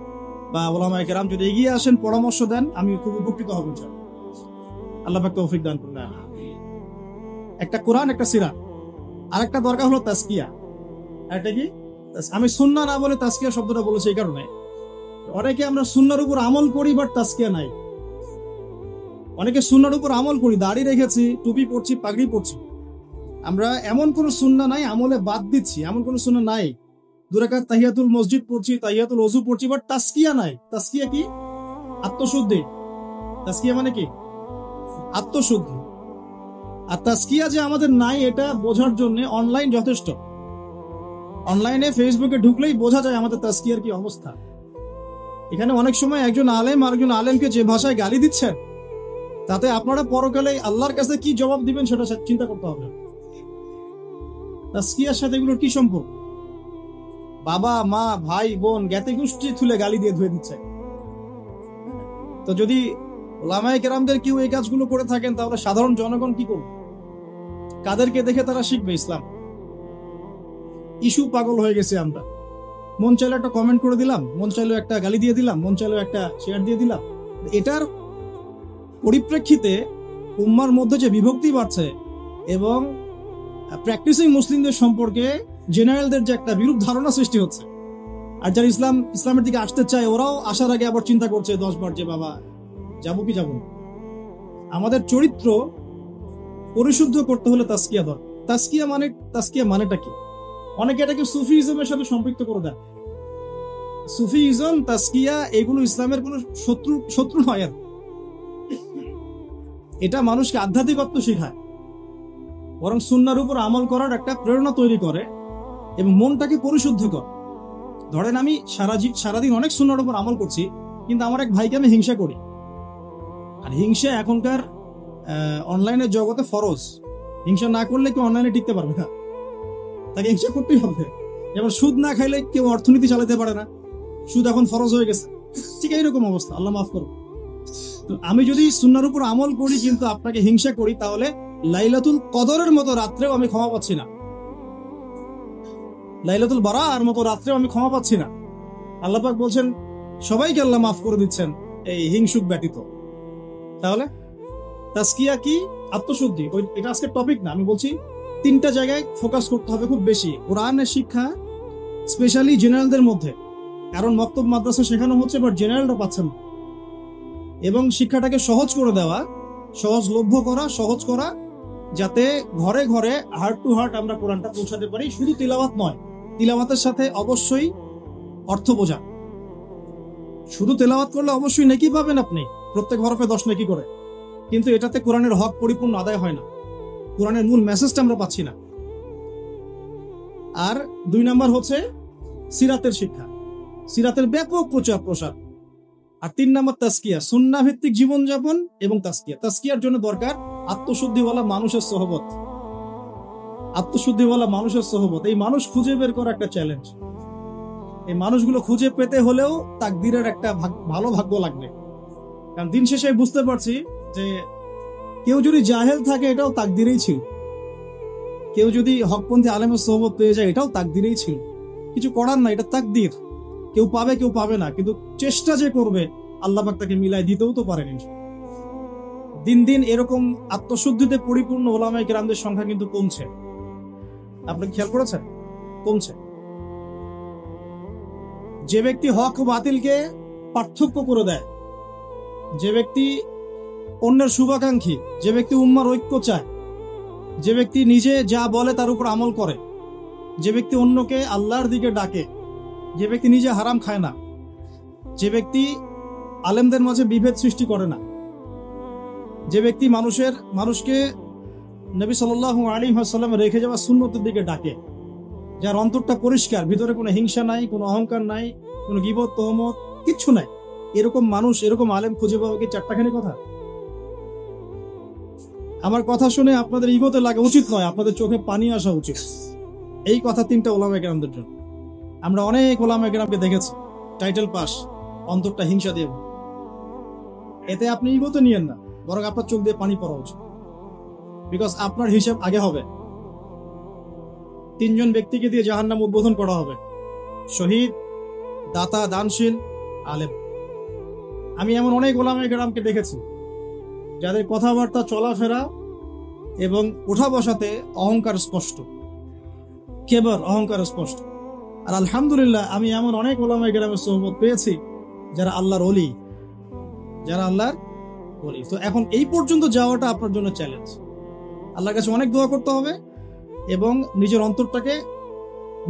বা উলামায়ে কেরাম যদি এগিয়ে আসেন, পরামর্শ দেন, আমি খুব উপকৃত হব ইনশাআল্লাহ। আল্লাহ পাক তৌফিক দান করুন। একটা কোরআন, একটা সিরাত, আর একটা দরকার হলো তাজকিয়া। একটা কি, আমি সুন্নাহ না বলে তাজকিয়া শব্দটা বলেছি এই কারণে, অনেকে আমরা সুন্নাহর উপর আমল করি বাট তাজকিয়া নাই। অনেকে সুন্নাহর উপর আমল করি, দাড়ি রেখেছি, টুপি পরছি, পাগড়ি পরছি, আমরা এমন কোন সুন্নাহ নাই, আমলে বাদ দিচ্ছি এমন কোন সুন্নাহ নাই। 2 রাকাত তাহিয়াতুল মসজিদ পড়ছি, তাহিয়াতুল ওযু পড়ছি, বাট তাজকিয়া নাই। তাজকিয়া কি? আত্মশুদ্ধি। তাজকিয়া মানে কি? আত্মশুদ্ধি। আর তাজকিয়া যে আমাদের নাই, এটা বোঝার জন্য অনলাইন যথেষ্ট। অনলাইনে ফেসবুকে ঢুকলেই বোঝা যায় আমাদের তাজকিয়ার কি অবস্থা। এখানে অনেক সময় একজন আলেম আরেকজন আলেমকে যে ভাষায় গালি দিচ্ছেন, তাতে আপনারা পরকালে আল্লাহর কাছে কি জবাব দিবেন সেটা চিন্তা করতে হবে। তাজকিয়ার সাথে এগুলোর কি সম্পর্ক? বাবা মা ভাই বোন জ্ঞাতি গোষ্ঠী তুলে গালি দিয়ে ধুয়ে দিচ্ছে। তো যদি উলামায়ে কেরামদের কেউ এই কাজগুলো করে থাকেন, তাহলে সাধারণ জনগণ কি করবে? কাদেরকে দেখে তারা শিখবে ইসলাম? ইস্যু পাগল হয়ে গেছে আমরা। মন চাইলে একটা কমেন্ট করে দিলাম, মন চাইলে একটা গালি দিয়ে দিলাম, মন চাইলে একটা শেয়ার দিয়ে দিলাম। এটার পরিপ্রেক্ষিতে উম্মার মধ্যে যে বিভক্তি বাড়ছে এবং প্র্যাকটিসিং মুসলিমদের সম্পর্কে জেনারেলদের যে একটা বিরূপ ধারণা সৃষ্টি হচ্ছে, আর যারা ইসলামের দিকে আসতে চায়, ওরাও আসার আগে আবার চিন্তা করছে 10 বার যে বাবা যাবো কি যাবো না। আমাদের চরিত্র পরিশুদ্ধ করতে হলে তাজকিয়া দরকার। তাজকিয়া মানেটা কি? অনেকে এটাকে সুফিইজমের সাথে সম্পৃক্ত করে দেন। সুফিইজম, তাজকিয়া এগুলো ইসলামের কোনো শত্রু নয়। আর এটা মানুষকে আধ্যাত্মিকত্ব শেখায়, বরং সুন্নাহর উপর আমল করার একটা প্রেরণা তৈরি করে এবং মনটাকে পরিশুদ্ধ করে। ধরেন আমি সারাদিন অনেক সুন্নাহর উপর আমল করছি, কিন্তু আমার এক ভাইকে আমি হিংসা করি। আর হিংসা এখনকার অনলাইনের জগতে ফরজ। হিংসা না করলে কেউ অনলাইনে টিকতে পারবে না, তাকে হিংসা করতেই হবে। যেমন সুদ না খাইলে কেউ অর্থনীতি চালাতে পারে না, সুদ এখন ফরজ হয়ে গেছে। ঠিক এইরকম অবস্থা, আল্লাহ মাফ করুন। তো আমি যদি সুন্নাহর উপর আমল করি কিন্তু আপনাকে হিংসা করি, তাহলে লাইলাতুল কদরের মতো রাত্রেও আমি ক্ষমা পাচ্ছি না। লাইলাতুল বারার মতো রাত্রেও আমি ক্ষমা পাচ্ছি না। আল্লাহ পাক বলছেন সবাইকে আল্লাহ মাফ করে দিচ্ছেন এই হিংসুক ব্যতীত। তাহলে তাজকিয়া কি? আত্মশুদ্ধি। এটা আজকে টপিক না, আমি বলছি 3টা জায়গায় ফোকাস করতে হবে খুব বেশি। কোরআনের শিক্ষা স্পেশালি জেনারেলদের মধ্যে, কারণ মক্তব মাদ্রাসা শেখানো হচ্ছে বাট জেনারেলরা পাচ্ছেন না। এবং শিক্ষাটাকে সহজ করে দেওয়া, সহজলভ্য করা, সহজ করা, যাতে ঘরে ঘরে হার্ট টু হার্ট আমরা কোরআনটা পৌঁছাতে পারি। শুধু তিলাওয়াত নয়, তিলাওয়াতের সাথে অবশ্যই অর্থ বোঝা। শুধু তেলাওয়াত করলে অবশ্যই নেকি পাবেন আপনি, প্রত্যেক হরফে 10 নেকি করে, কিন্তু এটাতে কোরআনের হক পরিপূর্ণ আদায় হয় না, কোরআনের মূল মেসেজটা আমরা পাচ্ছি না। আর 2 নাম্বার হচ্ছে সিরাতের শিক্ষা, সিরাতের ব্যাপক প্রচার প্রসার। আর 3 নাম্বার তাজকিয়া, সুন্নাহ ভিত্তিক জীবনযাপন এবং তাজকিয়া। তাজকিয়ার জন্য দরকার আত্মশুদ্ধিওয়ালা মানুষের সোহবত। আত্মশুদ্ধিওয়ালা মানুষের সোহবত, এই মানুষ খুঁজে বের করা একটা চ্যালেঞ্জ। এই মানুষগুলো খুঁজে পেতে হলেও তাকদীরের একটা ভালো ভাগ্য লাগবে। কারণ দিন শেষে বুঝতে পারছি যে কেউ যদি জাহেল থাকে এটাও তাকদীরেই ছিল, কেউ যদি হকপন্থী আলেমের সোহবত পেয়ে যায় এটাও তাকদীরেই ছিল। কিছু করার না, এটা তাকদীর। কেউ পাবে কেউ পাবে না, কিন্তু চেষ্টা যে করবে আল্লাহ পাক তাকে মিলাই দিতেও তো পারেন। দিন দিন এরকম আত্মশুদ্ধিতে পরিপূর্ণ ওলামায়ে কেরামদের সংখ্যা কিন্তু কমছে। আপনি খেয়াল করেছেন? কমছে। যে ব্যক্তি হক ও বাতিলকে পার্থক্য করে দেয়, যে ব্যক্তি অন্যের শুভাকাঙ্ক্ষী, যে ব্যক্তি উম্মার ঐক্য চায়, যে ব্যক্তি নিজে যা বলে তার উপর আমল করে, যে ব্যক্তি অন্যকে আল্লাহর দিকে ডাকে, যে ব্যক্তি নিজে হারাম খায় না, যে ব্যক্তি আলেমদের মাঝে বিভেদ সৃষ্টি করে না, যে ব্যক্তি মানুষকে নবী সাল্লাল্লাহু আলাইহি ওয়াসাল্লাম রেখে যাওয়া সুন্নতের দিকে ডাকে, যার অন্তরটা পরিষ্কার, ভিতরে কোনো হিংসা নাই, কোনো অহংকার নাই, কোনো গীবত তহমত কিচ্ছু নাই, এরকম মানুষ, এরকম আলেম খুঁজে পাওয়া কি 4টাখানি কথা? আমার কথা শুনে আপনাদের ইগোতে লাগা উচিত নয়, আপনাদের চোখে পানি আসা উচিত। এই কথা 3টা ওলামায়ে কেরামদের জন্য। আমরা অনেক ওলামায়ে কেরামকে দেখেছি টাইটেল পাস, অন্তরটা হিংসা দিয়ে। এতে আপনি ইগোতে নিয়েন না, বরং আপনার চোখ দিয়ে পানি পড়া উচিত। বিকজ আপনার হিসাব আগে হবে। 3 জন ব্যক্তিকে দিয়ে জাহান্নাম উদ্বোধন করা হবে: শহীদ, দাতা, দানশীল, আলেম। আমি এমন অনেক ওলামায়ে কেরামকে দেখেছি যাদের কথাবার্তা, চলাফেরা এবং ওঠা বসাতে অহংকার স্পষ্ট, কেবর, অহংকার স্পষ্ট। আর আলহামদুলিল্লাহ আমি এমন অনেক ওলামায়ে কেরামের সোহবত পেয়েছি যারা আল্লাহর ওলি, যারা আল্লাহর ওলি। তো এখন এই পর্যন্ত যাওয়াটা আপনার জন্য চ্যালেঞ্জ। আল্লাহর কাছে অনেক দোয়া করতে হবে এবং নিজের অন্তরটাকে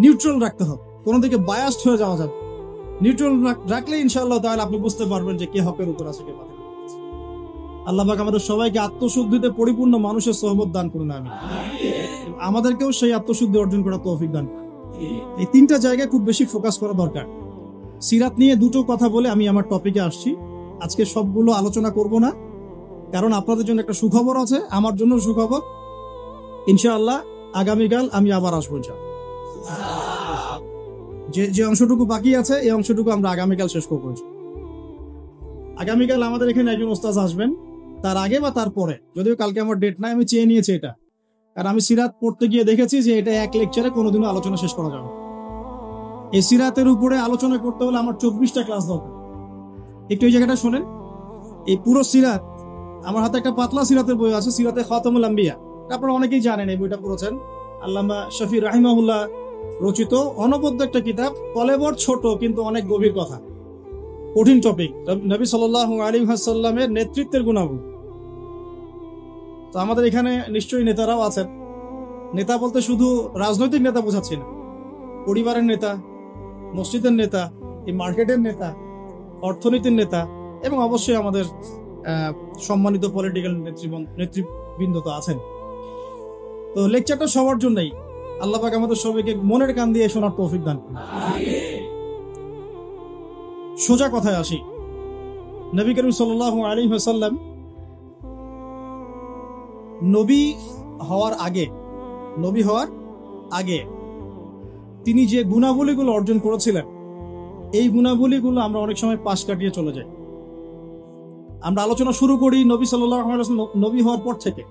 নিউট্রাল রাখতে হবে, কোনো দিকে বায়াসড হয়ে যাওয়া যাবে। নিউট্রাল রাখলে ইনশাআল্লাহ তাহলে আপনি বুঝতে পারবেন যে কে হকের উপর আছে, কে বাতিল। আল্লাহ পাক আমাদের সবাইকে আত্মশুদ্ধিতে পরিপূর্ণ মানুষের সোহবত দান করুন, আমিন। আমাদেরকেও সেই আত্মশুদ্ধি অর্জন করার তৌফিক দান। এই 3টা জায়গায় খুব বেশি ফোকাস করা দরকার। সিরাত নিয়ে 2টো কথা বলে আমি আমার টপিকে আসছি। আজকে সবগুলো আলোচনা করব না, কারণ আপনাদের জন্য একটা সুখবর আছে, আমার জন্য সুখবর। ইনশাআল্লাহ আগামীকাল আমি আবার আসবো। যে অংশটুকু বাকি আছে এই অংশটুকু আমরা আগামীকাল শেষ করবো। আগামীকাল আমাদের এখানে একজন ওস্তাদ আসবেন, তার আগে বা তারপরে, যদিও কালকে আমার ডেট নাই, আমি চেয়ে নিয়েছি এটা, কারণ আমি সিরাত পড়তে গিয়ে দেখেছি যে এটা এক লেকচারে কোনোদিনও আলোচনা শেষ করা যাবে। এই সিরাতের উপরে আলোচনা করতে হলে আমার 24টা ক্লাস দরকার। একটু এই জায়গাটা শোনেন। এই পুরো সিরাত, আমার হাতে একটা পাতলা সিরাতের বই আছে, সিরাতে খাতামুল আম্বিয়া, আপনারা অনেকেই জানেন, এই বইটা পড়েছেন। আল্লামা শফি রাহিমাহুল্লাহ রচিত অনবদ্য একটা কিতাব, কলেবর ছোট কিন্তু অনেক গভীর কথা, কঠিন টপিক, নবী সাল্লাল্লাহু আলাইহি ওয়াসাল্লামের নেতৃত্বের গুণাগুণ। তো আমাদের এখানে নিশ্চয়ই নেতারাও আছেন। নেতা বলতে শুধু রাজনৈতিক নেতা বোঝাচ্ছি না, পরিবারের নেতা, মসজিদের নেতা, এই মার্কেটের নেতা, অর্থনীতির নেতা, এবং অবশ্যই আমাদের সম্মানিত পলিটিক্যাল নেতৃবৃন্দ তো আছেন। তো লেকচারটা সবার জন্যই। আল্লাহ পাক আমাদের সবাইকে মনের কান দিয়ে শোনার তৌফিক দান। সোজা কথায় আসি। নবী করিম সাল্লাল্লাহু আলাইহি ওয়াসাল্লাম নবী হওয়ার আগে তিনি যে গুণাবলীগুলো অর্জন করেছিলেন, এই গুণাবলীগুলো আমরা অনেক সময় পাশ কাটিয়ে চলে যাই। আমরা আলোচনা শুরু করি নবী সাল্লাল্লাহু আলাইহি ওয়াসাল্লাম নবী হওয়ার পর থেকে।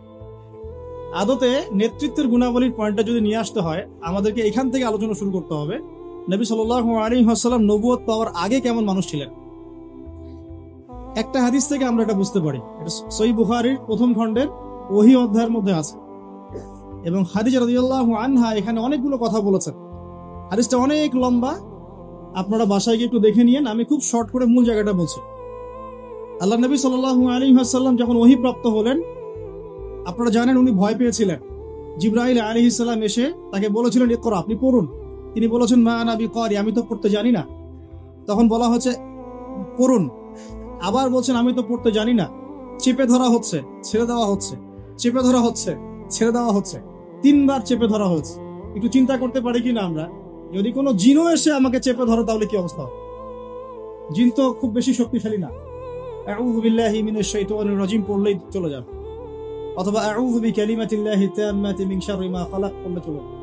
আদতে নেতৃত্বের গুণাবলীর পয়েন্টটা যদি নিয়ে আসতে হয়, আমাদেরকে এখান থেকে আলোচনা শুরু করতে হবে। নবী সাল্লাল্লাহু আলাইহি ওয়াসাল্লাম নবুয়ত পাওয়ার আগে কেমন মানুষ ছিলেন। একটা হাদিস থেকে আমরা এটা বুঝতে পারি। এটা সহিহ বুখারীর প্রথম খণ্ডের ওহী অধ্যায়ের মধ্যে আছে, এবং খাদিজা রাদিয়াল্লাহু আনহা এখানে অনেকগুলো কথা বলেছেন। হাদিসটা অনেক লম্বা, আপনারা বাসায় গিয়ে একটু দেখে নিয়েন। আমি খুব শর্ট করে মূল জায়গাটা বলছি। আল্লাহ নবী সাল্লাল্লাহু আলাইহি ওয়াসাল্লাম যখন ওহী প্রাপ্ত হলেন, আপনারা জানেন উনি ভয় পেয়েছিলেন। জিবরাইল আলাইহিস সালাম এসে তাকে বলেছিলেন, ইকরা, আপনি পড়ুন। তিনি বলেছেন, মা আনা বিকারি, আমি তো পড়তে জানি না। তখন বলা হচ্ছে পড়ুন। আবার বলছেন, আমি তো পড়তে জানি না। চেপে ধরা হচ্ছে, ছেড়ে দেওয়া হচ্ছে, চেপে ধরা হচ্ছে, ছেড়ে দেওয়া হচ্ছে। 3 বার চেপে ধরা হয়েছে। একটু চিন্তা করতে পারি কিনা আমরা, যদি কোনো জিনও এসে আমাকে চেপে ধরো তাহলে কি অবস্থা হবে? জিন তো খুব বেশি শক্তিশালী না। আউযু বিল্লাহি মিনাশ শাইতানির রাজিম পড়লেই চলে যাবে, অথবা আউযু বিকালিমাতিল্লাহি তাম্মাতি মিন শাররি মা খালাক পড়লে চলে যাবে,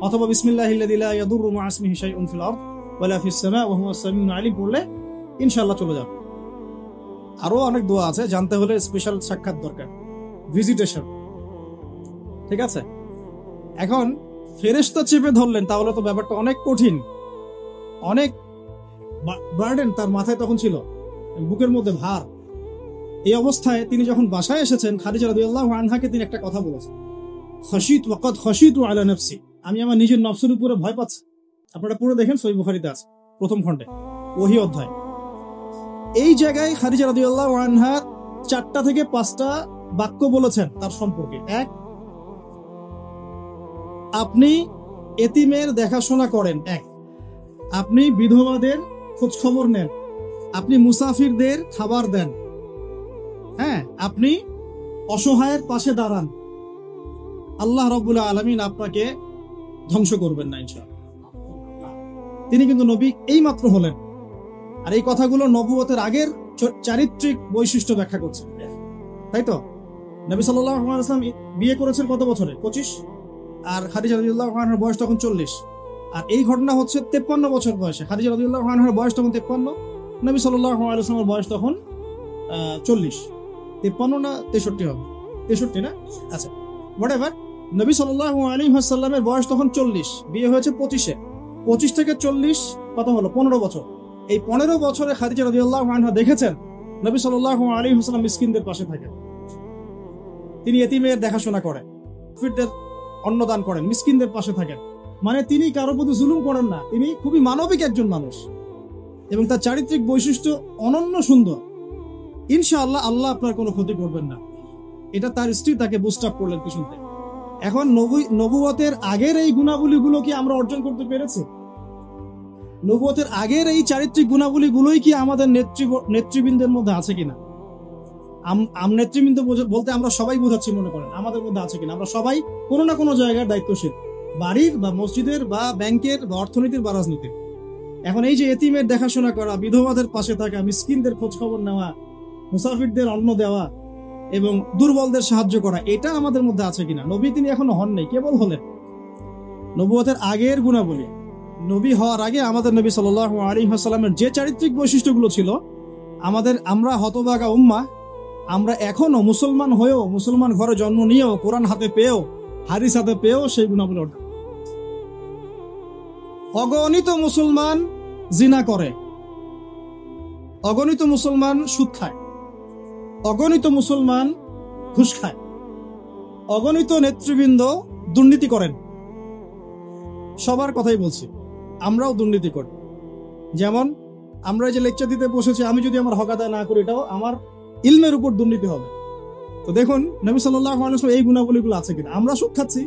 অথবা বিসমিল্লাহিল্লাযী লা ইয়াদুররু মা ইসমিহি শাইউন ফিল আরদ ওয়ালা ফিস সামা ওয়া হুয়াস সামিউল আলিম পড়লে ইনশাআল্লাহ চলে যাবে। আরো অনেক দোয়া আছে, জানতে হলে স্পেশাল সাক্ষাৎ দরকার, ভিজিটেশন। ঠিক আছে? এখন ফেরেশতা চেপে ধরলেন, তাহলে তো ব্যাপারটা অনেক কঠিন, অনেক বার্ডেন তার মাথায় তখন ছিল, বুকের মধ্যে ভার। এই অবস্থায় তিনি যখন বাসায় এসেছেন, খাদিজা রাদিয়াল্লাহু আনহাকে তিনি একটা কথা বলেছেন, খাশিতু ওয়াকাদ খাশিতু আলা নাফসি, আমি আমার নিজের নফসের উপরে ভয় পাচ্ছি। আপনারা পড়ে দেখেন, সহিহ বুখারীতে আছে প্রথম খণ্ডে ওহী অধ্যায়। এই জায়গায় খাদিজা রাদিয়াল্লাহু আনহা 4টা থেকে 5টা বাক্য বলেছেন তার সম্পর্কে। 1, আপনি এতিমের দেখাশোনা করেন। 1, আপনি বিধবাদের খোঁজ খবর নেন। আপনি মুসাফিরদের খাবার দেন। হ্যাঁ, আপনি অসহায়ের পাশে দাঁড়ান। আল্লাহ রাব্বুল আলামিন আপনাকে ধ্বংস করবেন না ইনশাআল্লাহ। তিনি কিন্তু নবী এই মাত্র হলেন, আর এই কথাগুলো নবুয়তের আগের চারিত্রিক বৈশিষ্ট্য ব্যাখ্যা করছে, তাই তো? নবী সাল্লাল্লাহু আলাইহি ওয়াসাল্লাম বিয়ে করেছেন কত বছরে? 25। আর খাদিজা রাদিয়াল্লাহু আনহার বয়স তখন 40। আর এই ঘটনা হচ্ছে 53 বছর বয়সে। খাদিজা রাদিয়াল্লাহু আনহার বয়স তখন 53, নবী সাল্লাল্লাহু আলাইহি ওয়াসাল্লামের বয়স তখন 40। 53 না 63 হবে? 63 না? আচ্ছা, হোয়াটএভার। নবী সাল্লাল্লাহু আলাইহি ওয়াসাল্লামের বয়স তখন 40, বিয়ে হয়েছে 25-এ। 25 থেকে 40 কত হলো? 15 বছর। এই 15 বছরে খাদিজা রাদিয়াল্লাহু আনহা দেখেছেন নবী সাল্লাল্লাহু আলাইহি ওয়াসাল্লাম মিসকিনদের পাশে থাকেন, তিনি এতিমের দেখাশোনা করেন, ফিরদের অন্নদান করেন, মিসকিনদের পাশে থাকেন। মানে তিনি কারো প্রতি জুলুম করেন না, তিনি খুবই মানবিক একজন মানুষ, এবং তার চারিত্রিক বৈশিষ্ট্য অনন্য সুন্দর। ইনশাআল্লাহ আল্লাহ আপনার কোনো ক্ষতি করবেন না, এটা তার স্ত্রী তাকে বুস্ট আপ করলেন পিছন থেকে। এখন নবুয়তের আগের এই গুণাবলীগুলো কি আমরা অর্জন করতে পেরেছি? নবুয়তের আগের এই চারিত্রিক গুণাবলীগুলোই কি আমাদের নেতৃবৃন্দের মধ্যে আছে কিনা? নেতৃবৃন্দ বলতে আমরা সবাই বোঝাচ্ছি মনে করেন, আমাদের মধ্যে আছে কিনা? আমরা সবাই কোনো না কোনো জায়গার দায়িত্বশীল, বাড়ির বা মসজিদের বা ব্যাংকের বা অর্থনীতির বা রাজনীতির। এখন এই যে এতিমের দেখাশোনা করা, বিধবাদের পাশে থাকা, মিসকিনদের খোঁজ খবর নেওয়া, মুসাফিরদের অন্ন দেওয়া এবং দুর্বলদের সাহায্য করা, এটা আমাদের মধ্যে আছে কিনা? নবী তিনি এখনো হন নাই, কেবল হলেন। নবুয়তের আগের গুণাবলী, নবী হওয়ার আগে আমাদের নবী সাল্লাল্লাহু আলাইহি ওয়াসাল্লামের যে চারিত্রিক বৈশিষ্ট্যগুলো ছিল, আমরা হতভাগা উম্মাহ, আমরা এখনো মুসলমান হয়েও, মুসলমান ঘরে জন্ম নিয়েও, কোরআন হাতে পেয়েও, হাদিস হাতে পেয়েও সেই গুণাবলী অর্জন। অগণিত মুসলমান জিনা করে, অগণিত মুসলমান সুদ খায়, অগণিত মুসলমান ঘুষ খায়, অগণিত নেতৃবৃন্দ দুর্নীতি করেন। সবার কথাই বলছি, আমরাও দুর্নীতি করি। যেমন আমরা যে লেকচার দিতে বসেছি, আমি যদি আমার হক আদায় না করি, এটাও আমার ইলমের উপর দুর্নীতি হবে। তো দেখুন নবী সাল্লাল্লাহু আলাইহি ওয়াসাল্লাম এই গুণাবলীগুলো আছে কিনা? আমরা সুদ খাচ্ছি,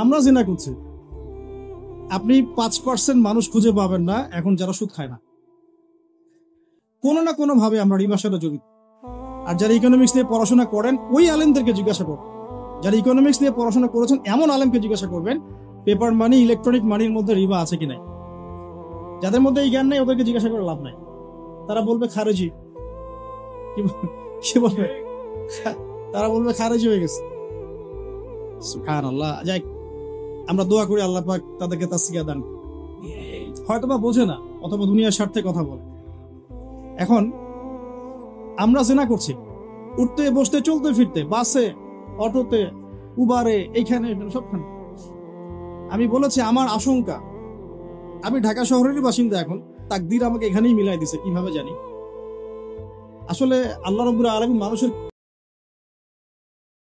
আমরা জিনা করছি। আপনি 5% মানুষ খুঁজে পাবেন না এখন যারা সুদ খায় না। কোনো না কোনো ভাবে আমরা রিবার সাথে জড়িত। আর যারা ইকোনমিক্স নিয়ে পড়াশোনা করেন, ওই আলেমদেরকে জিজ্ঞাসা করবেন। যারা ইকোনমিক্স নিয়ে পড়াশোনা করেছেন এমন আলেমকে জিজ্ঞাসা করবেন, পেপার মানি, ইলেকট্রনিক মানির মধ্যে রিবা আছে কিনা। যাদের মধ্যে এই জ্ঞান নেই, ওদেরকে জিজ্ঞাসা করে লাভ নাই। তারা বলবে খারেজি। কি বলবে? তারা বলবে খারেজি হয়ে গেছে। সুবহানাল্লাহ। যাই, আমরা দোয়া করি আল্লাহ পাক তাদেরকে তাসকিয়া দান। হয়তোবা বোঝে না, অথবা দুনিয়ার স্বার্থে কথা বলে। এখন আমরা জিনা করছি, উঠতে বসতে চলতে ফিরতে, বাসে, অটোতে, উবারে, এইখানে সবখানে। আমি বলেছি আমার আশঙ্কা, আমি ঢাকা শহরেরই বাসিন্দা, এখন তাকদীর আমাকে এখানেই মিলাই দিছে কিভাবে জানি। আসলে আল্লাহ রাব্বুল আলামিন মানুষের